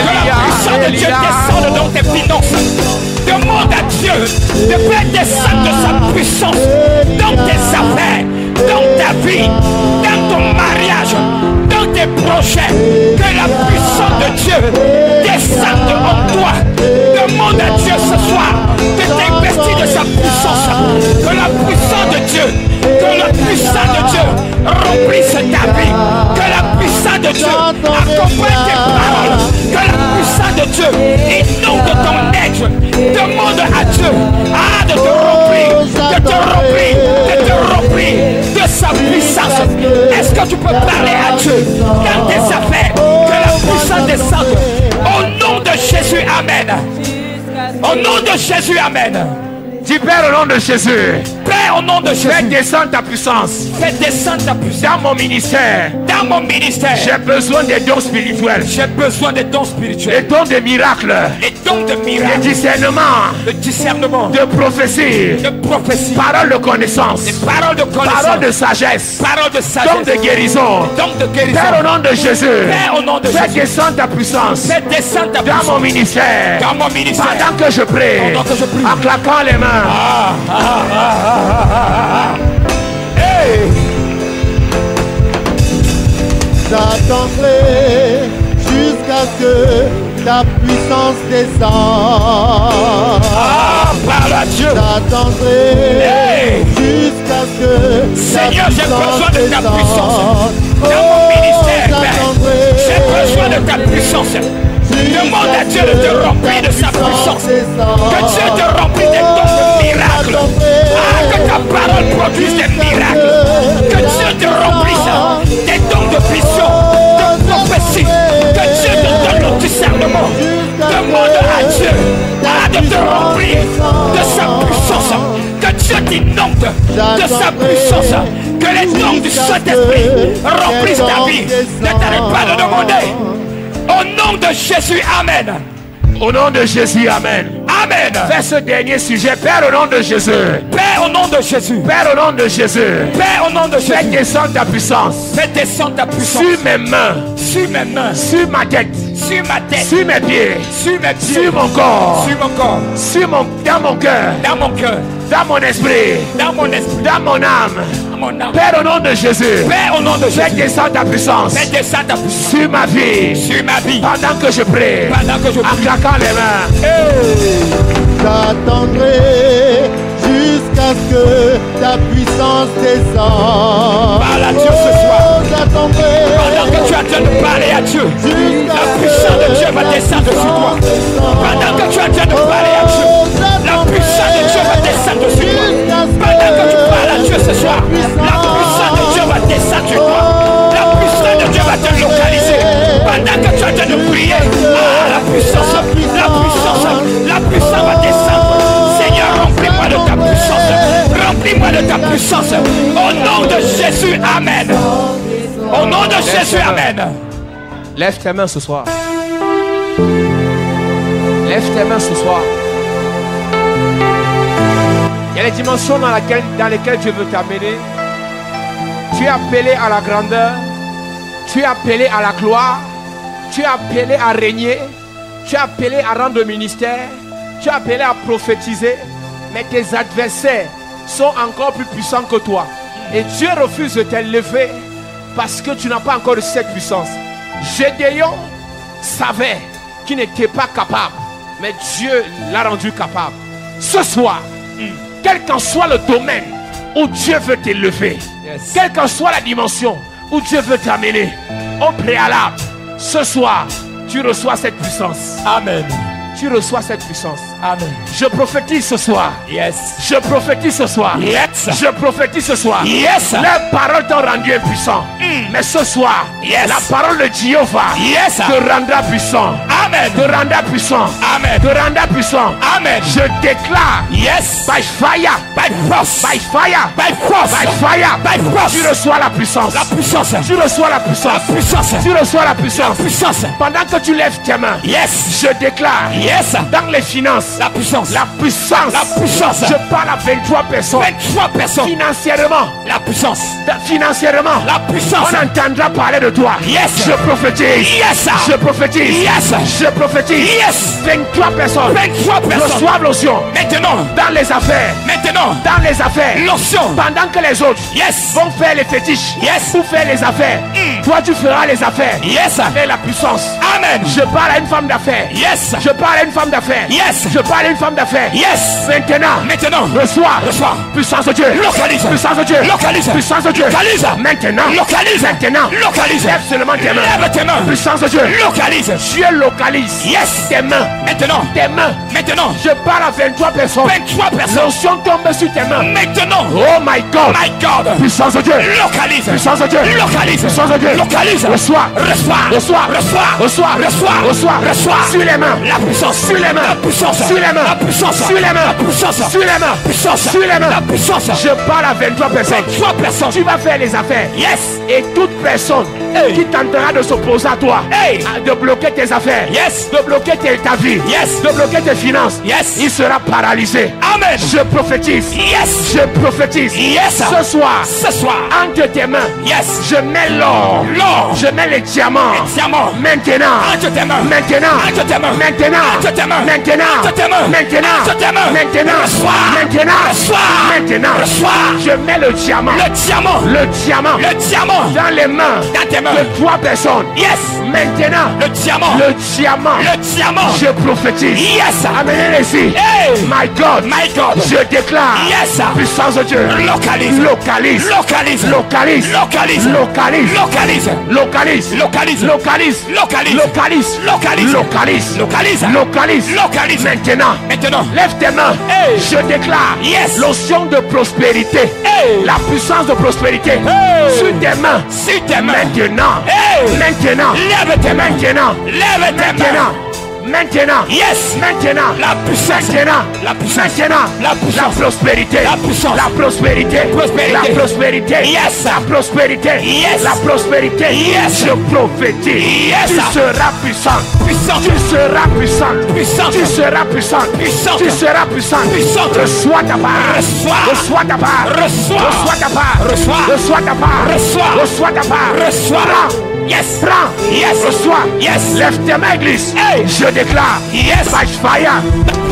E: Que la puissance de Dieu descende dans tes finances. Demande à Dieu de faire descendre sa puissance dans tes affaires, dans ta vie, dans ton mariage, dans tes projets. Que la puissance de Dieu descende en toi. Demande à Dieu ce soir de t'investir de sa puissance. Que la puissance de Dieu, remplisse ta vie. Que la puissance de Dieu accompagne tes paroles. Que la puissance de Dieu inonde ton être. Demande à Dieu de te remplir de sa puissance. Est-ce que tu peux parler à Dieu dans tes affaires? Que la puissance descende. Au nom de Jésus, amen. Au nom de Jésus, amen.
F: Dis Père au nom de Jésus.
E: Père au nom de Jésus.
F: Fais descendre ta puissance.
E: Fais descendre ta puissance.
F: Dans mon ministère.
E: Dans mon ministère.
F: J'ai besoin des dons spirituels.
E: J'ai besoin des dons spirituels.
F: Les dons de miracles.
E: Les dons de miracles.
F: Le discernement.
E: Le discernement.
F: De prophétie.
E: De prophétie.
F: Parole de connaissance.
E: Des paroles de connaissance.
F: Parole de sagesse.
E: Parole de sagesse.
F: Don de guérison.
E: Don de guérison.
F: Père au nom de Jésus.
E: Père au nom de Jésus.
F: Fais descendre ta puissance.
E: Fais descendre ta puissance.
F: Dans mon ministère.
E: Dans mon ministère.
F: Pendant que je prie.
E: Pendant que je prie.
F: En claquant les mains.
E: Hey.
H: J'attendrai jusqu'à ce que ta puissance descende.
E: Parle à Dieu.
H: J'attendrai jusqu'à ce que
E: Seigneur, j'ai besoin de ta puissance. Dans mon ministère, j'ai besoin de ta puissance. Demande à Dieu de te remplir de sa puissance. Que Dieu te remplisse des dons de miracles. Que ta parole produise des miracles. Que Dieu te remplisse des dons de vision, de prophétie. Que Dieu te donne le discernement. Demande à Dieu de te remplir de sa puissance. Que Dieu t'inonde de sa puissance. Que les dons du Saint-Esprit remplissent ta vie. Ne t'arrête pas de demander. Au nom de Jésus, amen.
F: Au nom de Jésus, amen.
E: Amen.
F: Fais ce dernier sujet, Père au nom de Jésus.
E: Père au nom de Jésus.
F: Père au nom de Jésus.
E: Père au nom de Jésus.
F: Fais descendre ta puissance.
E: Fais descendre ta puissance.
F: Sur mes mains.
E: Sur mes mains.
F: Sur ma tête.
E: Sur ma tête.
F: Sur mes pieds.
E: Sur mes pieds.
F: Sur mon corps.
E: Sur mon corps.
F: Dans mon cœur.
E: Dans mon cœur.
F: Dans mon esprit.
E: Dans mon esprit.
F: Dans mon âme.
E: Dans mon âme.
F: Père au nom de Jésus.
E: Père au nom de Jésus.
F: Fais descendre ta puissance.
E: Fais descendre ta puissance.
F: Sur ma vie.
E: Sur ma vie.
F: Pendant que je prie.
E: Pendant que je prie.
F: En claquant les mains.
H: J'attendrai jusqu'à ce que ta puissance descende.
E: Parle à Dieu ce soir.
H: J'attendrai.
E: Pendant que tu es en train de parler à Dieu, la puissance de Dieu va descendre sur toi. Pendant que tu es en train de parler à Dieu, la puissance de Dieu va descendre sur toi. Pendant que tu parles à Dieu ce soir, la puissance de Dieu va descendre sur toi. La puissance de Dieu va te localiser. Pendant que tu es en train de prier, la puissance va descendre. Seigneur, remplis-moi de ta puissance. Remplis-moi de ta puissance. Au nom de Jésus, amen. Au nom de Jésus, amen.
F: Lève tes mains ce soir. Lève tes mains ce soir. Il y a les dimensions dans lesquelles Dieu veut t'amener. Tu es appelé à la grandeur. Tu es appelé à la gloire. Tu es appelé à régner. Tu es appelé à rendre le ministère. Tu es appelé à prophétiser. Mais tes adversaires sont encore plus puissants que toi. Et Dieu refuse de t'élever parce que tu n'as pas encore cette puissance. Gédéon savait qu'il n'était pas capable, mais Dieu l'a rendu capable. Ce soir, quel qu'en soit le domaine où Dieu veut t'élever, quelle qu'en soit la dimension où Dieu veut t'amener, au préalable, ce soir, tu reçois cette puissance.
E: Amen.
F: Tu reçois cette puissance.
E: Amen.
F: Je prophétise ce soir.
E: Yes.
F: Je prophétise ce soir.
E: Yes.
F: Je prophétise ce soir.
E: Yes.
F: Les paroles t'ont rendu impuissant. Mais ce soir,
E: yes,
F: la parole de Jéhovah,
E: yes,
F: te rendra puissant.
E: Amen.
F: Te rendra puissant.
E: Amen.
F: Te rendra puissant.
E: Amen.
F: Je déclare.
E: Yes.
F: By fire.
E: By force.
F: By fire.
E: By force.
F: By fire.
E: By force.
F: Tu reçois la puissance.
E: La puissance.
F: Tu reçois la puissance.
E: La puissance.
F: Tu reçois la puissance.
E: La puissance.
F: Pendant que tu lèves tes mains.
E: Yes.
F: Je déclare.
E: Yes.
F: Dans les finances.
E: La puissance.
F: La puissance.
E: La puissance.
F: Je parle à 23 personnes.
E: 23 personnes.
F: Financièrement.
E: La puissance.
F: Financièrement.
E: La puissance.
F: On entendra parler de toi.
E: Yes.
F: Je prophétise.
E: Yes.
F: Je prophétise.
E: Yes.
F: Je prophétise.
E: Yes.
F: 23 personnes.
E: 23 personnes.
F: Reçoivent l'onction.
E: Maintenant.
F: Dans les affaires.
E: Maintenant.
F: Dans les affaires.
E: L'onction.
F: Pendant que les autres
E: Yes.
F: vont faire les fétiches.
E: Yes.
F: Pour faire les affaires. Toi tu feras les affaires.
E: Yes.
F: Et la puissance.
E: Amen.
F: Je parle à une femme d'affaires.
E: Yes.
F: Je parle à une femme d'affaires.
E: Yes.
F: Je parle à une femme d'affaires.
E: Yes.
F: Maintenant.
E: Reçois.
F: Reçois. Puissance de Dieu.
E: Localise.
F: Puissance de Dieu.
E: Localise.
F: Puissance de Dieu.
E: Localise.
F: Maintenant.
E: Localise.
F: Maintenant.
E: Localise.
F: Lève seulement tes mains.
E: Lève tes mains.
F: Puissance de Dieu.
E: Localise.
F: Dieu localise.
E: Yes.
F: Tes mains.
E: Maintenant.
F: Tes mains.
E: Maintenant.
F: Je parle à 23 personnes.
E: 23 personnes.
F: L'onction tombe sur tes mains.
E: Maintenant.
F: Oh my God.
E: My God.
F: Puissance de Dieu.
E: Localise.
F: Puissance de Dieu.
E: Localise.
F: Puissance de Dieu.
E: Localise.
F: Reçois.
E: Reçois.
F: Reçois.
E: Reçois.
F: Reçois.
E: Reçois.
F: Reçois.
E: Reçois.
F: Sur les mains.
E: La puissance.
F: Sur les mains.
E: La puissance.
F: Sur les mains.
E: La puissance.
F: Sur les mains.
E: La puissance.
F: Sur les mains.
E: Puissance.
F: Sur les mains.
E: La puissance.
F: Je parle à 23 personnes.
E: 23 personnes.
F: Tu vas faire les affaires.
E: Yes.
F: Et toute personne qui tentera de s'opposer à toi, de bloquer tes affaires,
E: Yes.
F: de bloquer ta vie,
E: Yes.
F: de bloquer tes finances,
E: Yes.
F: il sera paralysé.
E: Amen.
F: Je prophétise.
E: Yes.
F: Je prophétise.
E: Yes.
F: Ce soir,
E: Ce soir.
F: entre tes mains,
E: Yes.
F: je mets l'or.
E: L'or.
F: Je mets les diamants.
E: Diamant.
F: Maintenant.
E: Entre tes mains.
F: Maintenant.
E: Entre tes mains.
F: Maintenant.
E: Entre tes mains.
F: Maintenant.
E: Entre tes mains.
F: Maintenant.
E: Entre tes mains.
F: Maintenant.
E: Reçois.
F: Maintenant.
E: Reçois.
F: Maintenant.
E: Reçois.
F: Je mets le diamant.
E: Le diamant.
F: Le diamant.
E: Le diamant.
F: Dans les mains
E: Dans tes mains.
F: de 3 personnes.
E: Yes.
F: Maintenant.
E: Le diamant.
F: Le diamant.
E: Le diamant.
F: Je prophétise.
E: Yes.
F: Amenez-les ici.
E: Hey.
F: My God.
E: My God.
F: Je déclare.
E: Yes.
F: Puissance de Dieu.
E: Localise.
F: Localise.
E: Localise.
F: Localise.
E: Localise.
F: Localise.
E: Localise.
F: Localise.
E: Localise.
F: Localise.
E: Localise.
F: Localise.
E: Localise.
F: Localise.
E: Localise.
F: Localise.
E: Localise.
F: Maintenant.
E: Maintenant.
F: Lève tes mains.
E: Hey.
F: Je déclare.
E: Yes.
F: L'onction de prospérité.
E: Hey.
F: La puissance de prospérité.
E: Hey.
F: Sur tes mains.
E: Sur tes mains.
F: Maintenant.
E: Hey.
F: Maintenant.
E: Lève tes mains.
F: Maintenant.
E: Lève tes
F: Maintenant.
E: mains.
F: Maintenant.
E: Yes.
F: Maintenant.
E: La puissance.
F: Maintenant.
E: La puissance.
F: Maintenant.
E: La puissance.
F: La prospérité.
E: La puissance.
F: La prospérité.
E: Prospérité.
F: La prospérité.
E: Yes.
F: La prospérité.
E: Yes.
F: La prospérité.
E: Yes.
F: Je prophétise.
E: Yes.
F: Tu seras puissant.
E: Puissante.
F: Tu seras puissant.
E: Puissante.
F: Tu seras puissant.
E: Puissante.
F: Tu seras puissant.
E: Puissante.
F: Reçois ta part.
E: Reçois.
F: Reçois ta part.
E: Reçois.
F: Reçois ta part.
E: Reçois.
F: Reçois ta part.
E: Reçois.
F: Reçois ta part.
E: Reçois.
F: Prends.
E: Yes.
F: Prends.
E: Yes.
F: Reçois.
E: Yes.
F: Lève tes mains, église.
E: Hey.
F: Je déclare.
E: Yes.
F: By fire.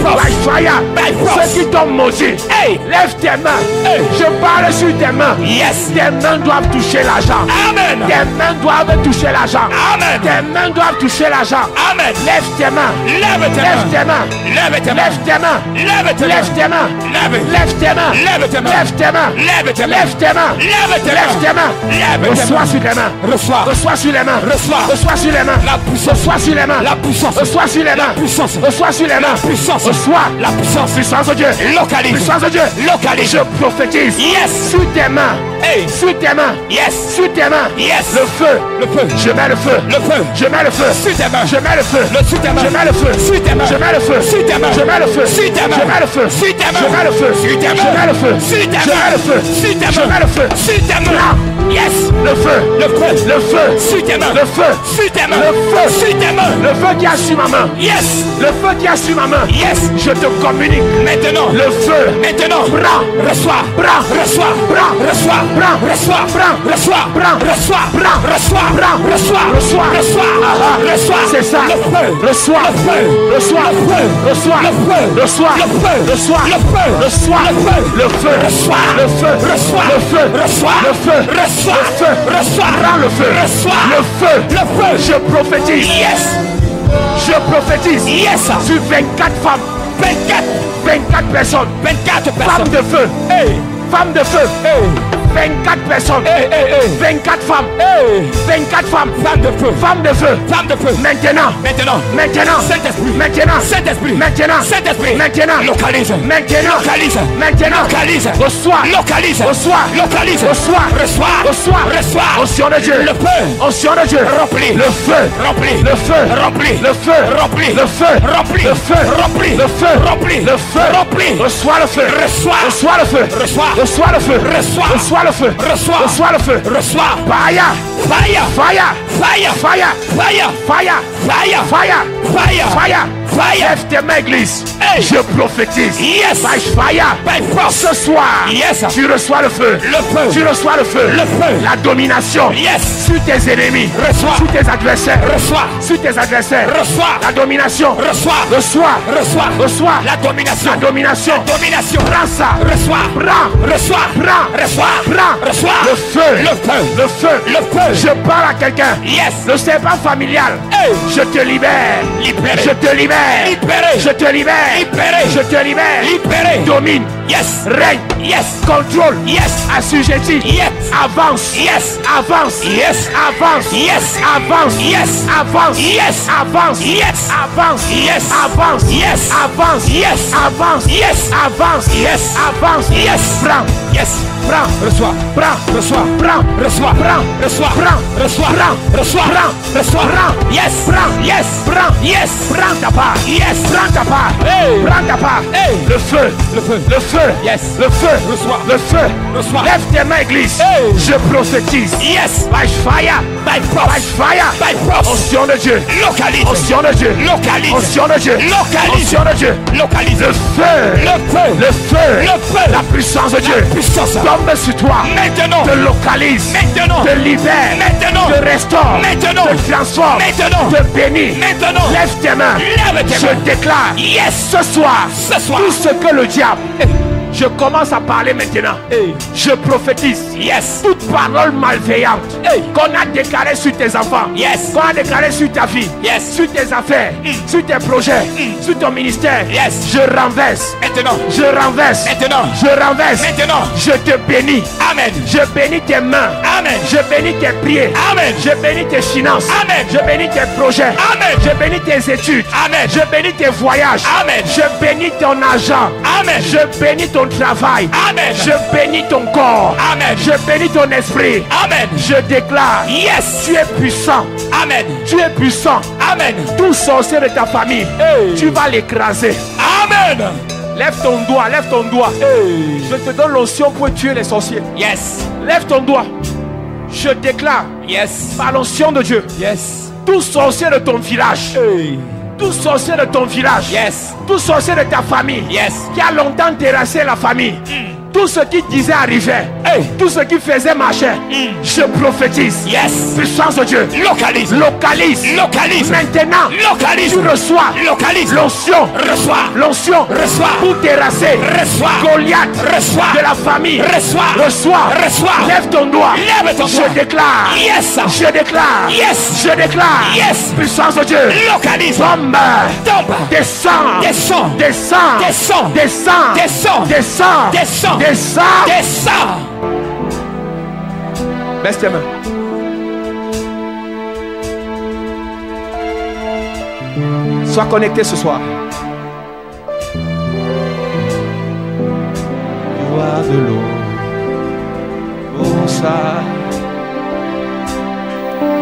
F: By fire.
E: By force.
F: Ceux qui t'ont maudit.
E: Hey.
F: Lève tes mains.
E: Hey.
F: Je parle sur tes mains.
E: Yes.
F: Tes mains doivent toucher l'argent.
E: Amen.
F: Tes mains doivent toucher l'argent.
E: Amen.
F: Tes mains doivent toucher l'argent.
E: Amen.
F: Lève tes mains.
E: Lève tes
F: Lève tes
E: mains.
F: mains.
E: Lève tes mains.
F: Lève tes mains.
E: Lève tes
F: Lève
E: mains.
F: tes mains.
E: Lève.
F: Lève tes mains.
E: Lève tes mains.
F: Lève tes mains.
E: Lève tes mains.
F: Lève tes mains.
E: Lève tes
F: Lève tes
E: mains.
F: mains.
E: Lève tes
F: Reçois
E: mains.
F: sur les mains.
E: Reçois.
F: Reçois sur les mains.
E: Reçois.
F: Reçois sur les mains.
E: La puissance.
F: Reçois sur les mains.
E: La puissance.
F: Reçois sur les mains.
E: La puissance.
F: Reçois sur les mains.
E: La puissance.
F: Reçois.
E: La puissance.
F: Puissance de Dieu.
E: Localise.
F: Puissance de Dieu.
E: Localise.
F: Je prophétise.
E: Yes.
F: Sur tes mains.
E: Hey.
F: Sur tes mains.
E: Yes.
F: Sur tes mains.
E: Yes.
F: Le feu.
E: Le feu.
F: Je mets le feu.
E: Le feu.
F: Je mets le feu.
E: Sur tes mains.
F: Je mets le feu.
E: Sur tes mains.
F: Je mets le feu.
E: Sur tes mains.
F: Je mets le feu.
E: Sur tes mains.
F: Je mets le feu.
E: Sur tes mains.
F: Je mets le feu.
E: Sur tes mains.
F: Je mets le feu.
E: Sur tes mains.
F: Je mets le feu.
E: Sur tes
F: Je
E: mains.
F: mets le feu.
E: Sur tes
F: Je
E: mains.
F: mets le feu.
E: Sur tes mains.
F: Là.
E: Yes.
F: Le feu.
E: Le feu.
F: Le feu.
E: Sur tes mains.
F: Le feu.
E: Sur tes mains.
F: Le feu.
E: Sur tes mains.
F: Le feu qui a sur ma main.
E: Yes.
F: Le feu qui a sur ma main.
E: Yes.
F: Je te communique.
E: Maintenant.
F: Le feu.
E: Maintenant.
F: Prends.
E: Reçois.
F: Prends.
E: Reçois.
F: Prends.
E: Reçois.
F: Prends.
E: Reçois.
F: Prends.
E: Reçois.
F: Prends.
E: Reçois.
F: Prends.
E: Reçois.
F: Prends.
E: Reçois.
F: Reçois.
E: Reçois.
F: Ah.
E: Reçois.
F: C'est ça.
E: Le feu.
F: Reçois.
E: Le feu.
F: Reçois.
E: Le feu.
F: Reçois.
E: Le feu.
F: Reçois.
E: Le feu.
F: Reçois.
E: Le feu.
F: Reçois.
E: Le feu.
F: Le feu.
E: Reçois.
F: Le feu.
E: Reçois.
F: Le feu.
E: Reçois.
F: Le feu.
E: Reçois.
F: Le feu.
E: Reçois.
F: Prends le feu.
E: Reçois.
F: Le feu.
E: Le feu.
F: Je prophétise.
E: Yes.
F: Je prophétise.
E: Yes.
F: Sur 24 femmes. 24 personnes.
E: 24
F: Femmes
E: personnes.
F: de feu.
E: Hey.
F: Femmes de feu.
E: Hey.
F: 24 personnes.
E: Hey, hey, hey.
F: 24 femmes.
E: Hey.
F: 24 femmes.
E: Femme de feu.
F: Femmes de feu.
E: Femme de feu.
F: Maintenant.
E: Maintenant.
F: Maintenant.
E: Saint-Esprit.
F: Maintenant.
E: Saint-Esprit.
F: Maintenant.
E: Saint-Esprit.
F: Maintenant.
E: Localise.
F: Maintenant.
E: Localise.
F: Maintenant.
E: Localise.
F: Reçois.
E: Localise.
F: Reçois.
E: Localise.
F: Reçois.
E: Reçois.
F: Reçois.
E: Reçois.
F: Onction de Dieu.
E: Le feu.
F: Onction de Dieu.
E: Rempli.
F: Le feu.
E: Rempli.
F: Le feu.
E: Rempli.
F: Le feu.
E: Rempli.
F: Le feu.
E: Rempli.
F: Le feu.
E: Rempli.
F: Le feu.
E: Rempli.
F: Le feu.
E: Rempli.
F: Reçois le feu.
E: Reçois.
F: Reçois le feu.
E: Reçois.
F: Reçois le feu.
E: Reçois.
F: Reçois le feu.
E: Reçois.
F: Reçois le feu.
E: Reçois.
F: Fire.
E: Fire.
F: Fire.
E: Fire.
F: Fire.
E: Fire.
F: Fire.
E: Fire.
F: Fire.
E: Fire.
F: Fire.
E: Fire. fire.
F: Lève tes mains, église.
E: Hey.
F: Je prophétise.
E: Yes.
F: By fire.
E: By force.
F: Ce soir,
E: Yes.
F: tu reçois le feu.
E: Le feu.
F: Tu reçois le feu.
E: Le feu.
F: La domination.
E: Yes.
F: Sur tes ennemis.
E: Reçois.
F: Sur tes adversaires.
E: Reçois.
F: Sur tes adversaires.
E: Reçois.
F: La domination.
E: Reçois.
F: Reçois.
E: Reçois.
F: Reçois.
E: La domination.
F: La domination.
E: Domination.
F: Prends ça.
E: Reçois.
F: Prends.
E: Reçois.
F: Prends.
E: Reçois.
F: Prends.
E: Reçois.
F: Le feu.
E: Le feu.
F: Le feu.
E: Le feu.
F: Je parle à quelqu'un.
E: Yes.
F: Le serpent familial.
E: Hey.
F: Je te libère.
E: Libéré.
F: Je te libère.
E: Libéré.
F: Je te libère.
E: Libéré.
F: Je te libère.
E: Libéré.
F: Domine.
E: Yes.
F: Règne.
E: Yes.
F: Contrôle.
E: Yes.
F: Assujetti.
E: Yes.
F: Avance.
E: Yes.
F: Avance.
E: Yes.
F: Avance.
E: Yes.
F: Avance.
E: Yes.
F: Avance.
E: Yes.
F: Avance.
E: Yes.
F: Avance.
E: Yes.
F: Avance.
E: Yes.
F: Avance.
E: Yes.
F: Avance.
E: Yes.
F: Avance.
E: Yes.
F: Avance.
E: Yes.
F: Prends.
E: Yes.
F: Prends.
E: Reçois.
F: Prends.
E: Reçois.
F: Prends.
E: Reçois.
F: Prends.
E: Reçois.
F: Prends.
E: Reçois.
F: Prends.
E: Reçois.
F: Prends.
E: Reçois.
F: Prends.
E: Yes.
F: Prends.
E: Yes.
F: Prends.
E: Yes.
F: Prends ta part.
E: Yes.
F: Prends ta part.
E: Hey.
F: Prends ta part.
E: Hey.
F: Le feu.
E: Le feu.
F: Le feu.
E: Yes.
F: Le feu.
E: Reçois.
F: Le feu.
E: Reçois.
F: Lève tes mains, église.
E: Hey.
F: Je prophétise.
E: Yes.
F: By fire.
E: By
F: By
E: force.
F: fire.
E: By force.
F: Onction de Dieu.
E: Localise.
F: Onction de Dieu.
E: Localise.
F: Onction de Dieu.
E: Localise.
F: Onction de Dieu.
E: Localise.
F: Le feu.
E: Le feu.
F: Le feu.
E: Le feu.
F: La puissance de Dieu.
E: Puissance.
F: Tombe sur toi.
E: Maintenant.
F: Te localise.
E: Maintenant.
F: Te libère.
E: Maintenant.
F: Te restaure.
E: Maintenant.
F: Te transforme.
E: Maintenant.
F: Te bénit.
E: Maintenant.
F: Lève tes mains.
E: Lève tes
F: Je
E: mains.
F: déclare.
E: Yes.
F: Ce soir.
E: Ce soir.
F: Tout ce que le diable. Je commence à parler maintenant. Je prophétise.
E: Yes.
F: Toute parole malveillante
E: Hey.
F: qu'on a déclarée sur tes enfants,
E: Yes.
F: qu'on a déclarée sur ta vie,
E: Yes.
F: sur tes affaires, sur tes projets, sur ton ministère,
E: Yes.
F: je renverse.
E: Maintenant.
F: Je renverse.
E: Maintenant.
F: Je renverse.
E: Maintenant.
F: Je te bénis.
E: Amen.
F: Je bénis tes mains.
E: Amen.
F: Je bénis tes prières.
E: Amen.
F: Je bénis tes finances.
E: Amen.
F: Je bénis tes projets.
E: Amen.
F: Je bénis tes études.
E: Amen.
F: Je bénis tes voyages.
E: Amen.
F: Je bénis ton argent.
E: Amen.
F: Je bénis ton travail.
E: Amen.
F: Je bénis ton corps.
E: Amen.
F: Je bénis ton esprit.
E: Amen.
F: Je déclare.
E: Yes.
F: Tu es puissant.
E: Amen.
F: Tu es puissant.
E: Amen.
F: Tout sorcier de ta famille, tu vas l'écraser.
E: Amen.
F: Lève ton doigt, lève ton doigt. Je te donne l'onction pour tuer les sorciers.
E: Yes.
F: Lève ton doigt. Je déclare
E: Yes.
F: par l'onction de Dieu,
E: Yes.
F: tout sorcier de ton village, tout sorcier de ton village,
E: Yes.
F: tout sorcier de ta famille,
E: Yes.
F: qui a longtemps terrassé la famille, tout ce qui disait arrivait, tout ce qui faisait marcher, je prophétise.
E: Yes.
F: Puissance de Dieu.
E: Localise.
F: Localise.
E: Localise.
F: Maintenant.
E: Localise.
F: Tu reçois.
E: Localise.
F: L'onction.
E: Reçois.
F: L'onction.
E: Reçois.
F: Pour terrasser.
E: Reçois.
F: Goliath.
E: Reçois.
F: De la famille.
E: Reçois.
F: Reçois.
E: Reçois.
F: Lève ton doigt.
E: Lève ton doigt.
F: Je déclare.
E: Yes.
F: Je déclare.
E: Yes.
F: Je déclare.
E: Yes.
F: Puissance de Dieu.
E: Localise.
F: Tombe.
E: Tombe.
F: Descends.
E: Descends.
F: Descends.
E: Descends.
F: Descends.
E: Descends.
F: Descends.
E: Descends.
F: Descends.
E: Descends.
F: Baisse tes mains. Sois connecté ce soir. Tu as de l'eau. Oh ça.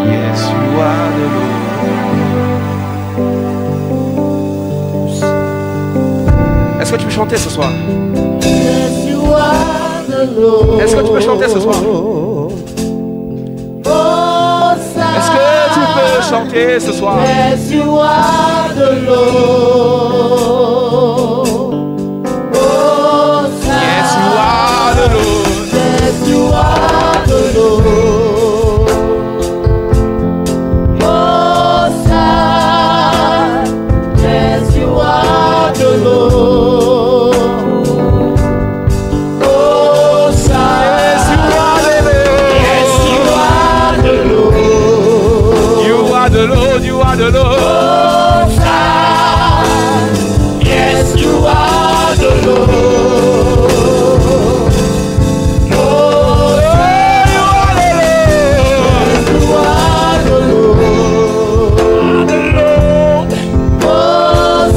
F: Yes, you are de l'eau. Est-ce que tu peux chanter ce soir?
H: Yes, you are the Lord.
F: Est-ce que tu peux chanter ce soir?
H: Oh,
F: Est-ce que tu peux chanter ce soir?
H: yes, you are the Lord. Oh,
F: Yes, you are the Lord.
H: yes, you are the Lord. Oh, yes, you are the Lord. Oh,
F: Yes, you are the Lord.
H: yes, you are the Lord.
F: You are the Lord. You are the Lord.
H: Yes, you are the Lord. Oh,
F: You are the Lord.
H: you are the Lord. Oh,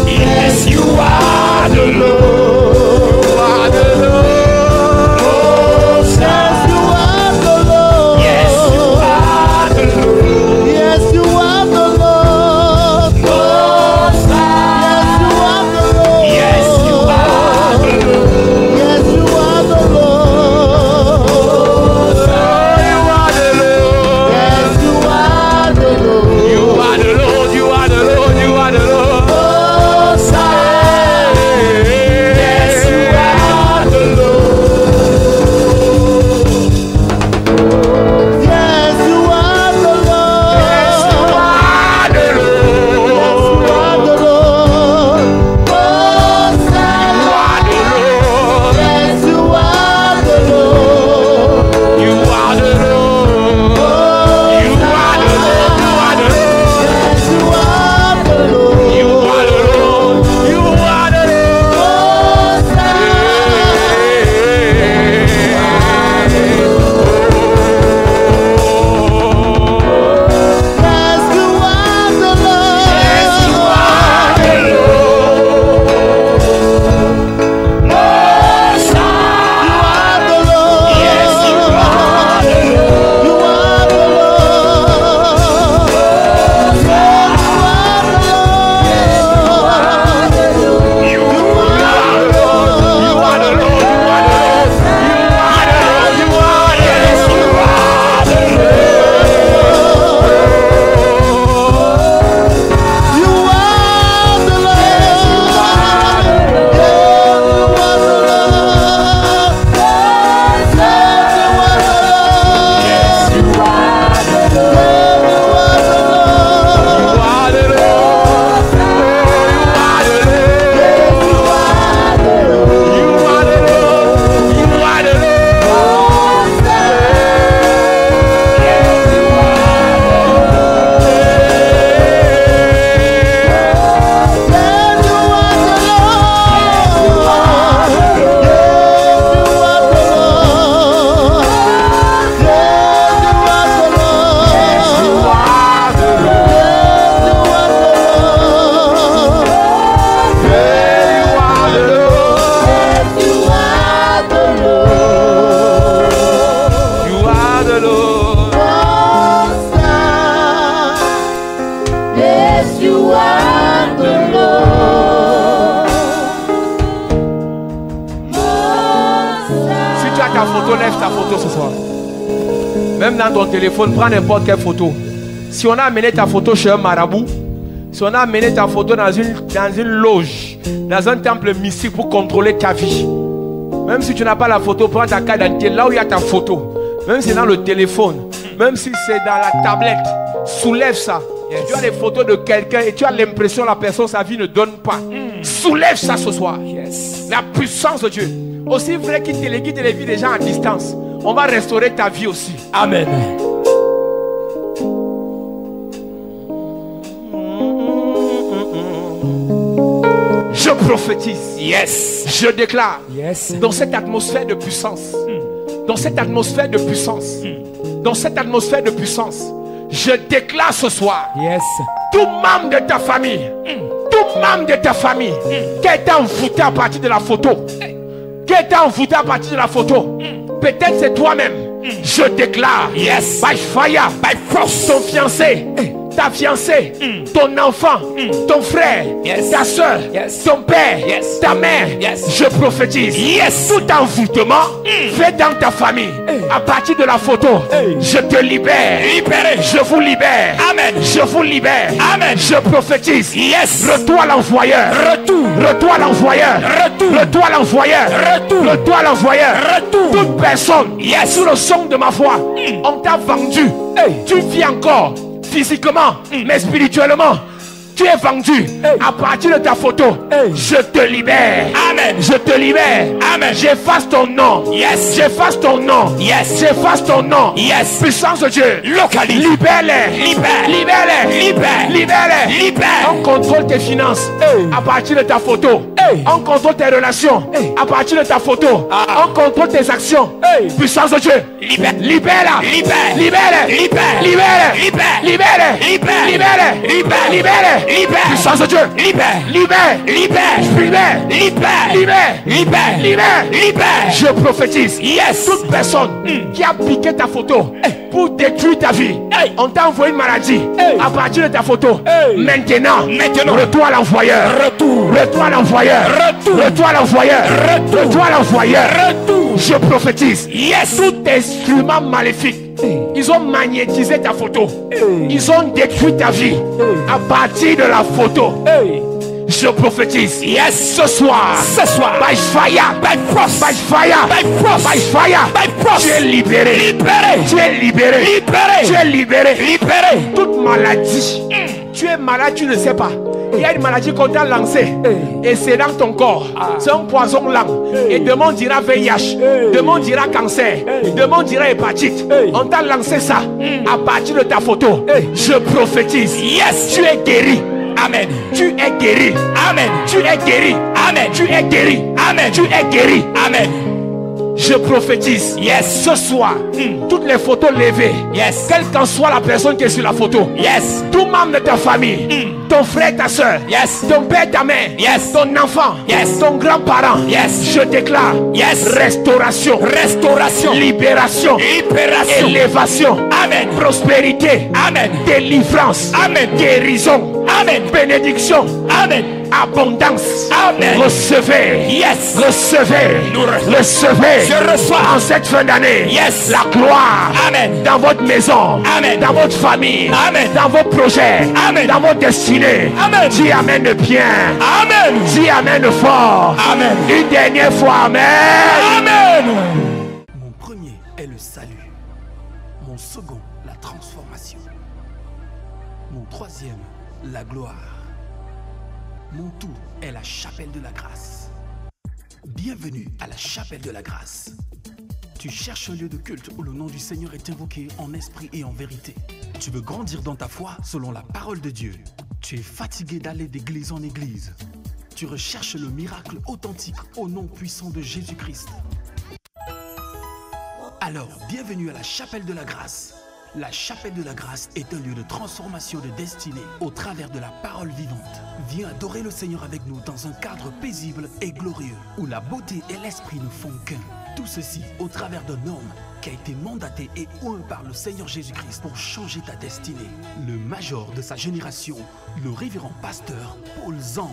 H: yes, you are the Lord.
F: You are the Lord.
H: Oh, yes, you are the Lord. Yes, you are the Lord. Yes,
F: Enlève ta photo ce soir. Même dans ton téléphone, prends n'importe quelle photo. Si on a amené ta photo chez un marabout, si on a amené ta photo dans une loge, dans un temple mystique pour contrôler ta vie, même si tu n'as pas la photo, prends ta carte d'identité là où il y a ta photo. Même si c'est dans le téléphone, même si c'est dans la tablette, soulève ça. Yes. Tu as des photos de quelqu'un et tu as l'impression que la personne, sa vie ne donne pas. Soulève ça ce soir. Yes. La puissance de Dieu. Aussi vrai qu'il téléguide les vies des gens à distance, on va restaurer ta vie aussi. Amen. Je prophétise. Yes. Je déclare. Yes. Dans cette atmosphère de puissance. Dans cette atmosphère de puissance. Dans cette atmosphère de puissance. Je déclare ce soir. Yes. Tout membre de ta famille. Tout membre de ta famille. Qui a été envoûté à partir de la photo. Qui a été envoûté à partir de la photo. Peut-être c'est toi-même. Je déclare. Yes. By fire. By force. Ton fiancé. Ta fiancée, ton enfant, ton frère, ta soeur, ton père, ta mère, je prophétise. Tout envoûtement fait dans ta famille, à partir de la photo, je te libère. Je vous libère. Amen. Je vous libère. Amen. Je prophétise. Retour à l'envoyeur. Retour à l'envoyeur. Retour à l'envoyeur. Retour à l'envoyeur. Toute personne, sous le son de ma voix, on t'a vendu. Tu vis encore. Physiquement, mais spirituellement, tu es vendu à partir de ta photo. Je te libère. Amen. Je te libère. Amen. J'efface ton nom. Yes. J'efface ton nom. Yes. J'efface ton nom. Yes. Puissance de Dieu. Localise. Libère-les. Libère. Libère-les. Libère. Libère-les. Libère. On contrôle tes finances à partir de ta photo. On contrôle tes relations à partir de ta photo. On contrôle tes actions. Puissance de Dieu. Libère. Libère-la. Libère. Libère-les. Libère. Libère-les. Libère. Libère-les. Libère. Libère-les. Libère. Libère-les. Libère. Puissance de Dieu. Libère. Libère. Libère. Libère. Libère. Libère. Libère. Libère. Libère. Je prophétise. Yes. Toute personne qui a piqué ta photo pour détruire ta vie, on t'a envoyé une maladie à partir de ta photo. Maintenant, retour à l'envoyeur. Retour à l'envoyeur. Retour à l'envoyeur. Retour à l'envoyeur. Je prophétise. Yes. Tout instrument maléfique. Ils ont magnétisé ta photo. Ils ont détruit ta vie à partir de la photo. Je prophétise. Yes. Ce soir. By fire. By frost. By fire. By frost. By fire. By frost. Tu es libéré. Libéré. Tu es libéré. Libéré. Tu es libéré. Libéré. Toute maladie. Tu es malade, tu ne sais pas. Il y a une maladie qu'on t'a lancée et c'est dans ton corps. C'est un poison lent. Et demain on dira VIH. Demain on dira cancer. Demain on dira hépatite. On t'a lancé ça à partir de ta photo. Je prophétise. Yes. Tu es guéri. Amen. Tu es guéri. Amen. Tu es guéri. Amen. Tu es guéri. Amen. Tu es guéri. Amen. Je prophétise. Yes. Ce soir, toutes les photos levées. Yes. Quelle qu'en soit la personne qui est sur la photo. Yes. Tout membre de ta famille. Ton frère, ta soeur. Yes. Ton père, ta mère. Yes. Ton enfant. Yes. Ton grand-parent. Yes. Je déclare. Yes. Restauration. Restauration. Libération. Libération. Élévation. Amen. Prospérité. Amen. Délivrance. Amen. Guérison. Amen. Bénédiction. Amen. Abondance. Amen. Recevez. Yes. Recevez. Nous recevez. Je reçois en cette fin d'année. Yes. La gloire. Amen. Dans votre maison. Amen. Dans votre famille. Amen. Dans vos projets. Amen. Dans votre destinée. Amen. Dis amen de bien. Amen. Dis amen de fort. Amen. Une dernière fois. Amen. Amen.
A: Mon premier est le salut. Mon second, la transformation. Mon troisième, la gloire. Mon tout est la chapelle de la grâce. Bienvenue à la chapelle de la grâce. Tu cherches un lieu de culte où le nom du Seigneur est invoqué en esprit et en vérité. Tu veux grandir dans ta foi selon la parole de Dieu. Tu es fatigué d'aller d'église en église. Tu recherches le miracle authentique au nom puissant de Jésus-Christ. Alors, bienvenue à la chapelle de la grâce. La chapelle de la grâce est un lieu de transformation de destinée au travers de la parole vivante. Viens adorer le Seigneur avec nous dans un cadre paisible et glorieux où la beauté et l'esprit ne font qu'un. Tout ceci au travers d'un homme qui a été mandaté et oint par le Seigneur Jésus-Christ pour changer ta destinée. Le major de sa génération, le révérend pasteur Paul Zang.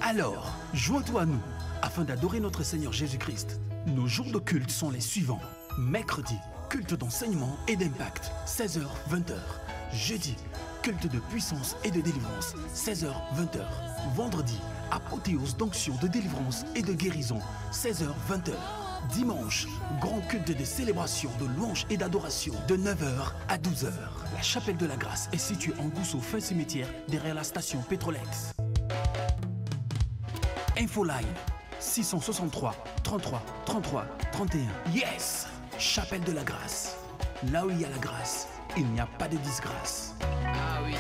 A: Alors, joins-toi à nous afin d'adorer notre Seigneur Jésus-Christ. Nos jours de culte sont les suivants. Mercredi, culte d'enseignement et d'impact, 16h, 20h. Jeudi, culte de puissance et de délivrance, 16h, 20h. Vendredi, apothéose d'onction de délivrance et de guérison, 16h, 20h. Dimanche, grand culte de célébration, de louange et d'adoration, de 9h à 12h. La chapelle de la grâce est située en Gousso, fin cimetière, derrière la station Pétrolex. Infoline 663 33 33 31. Yes! Chapelle de la grâce. Là où il y a la grâce, il n'y a pas de disgrâce.
I: Ah oui.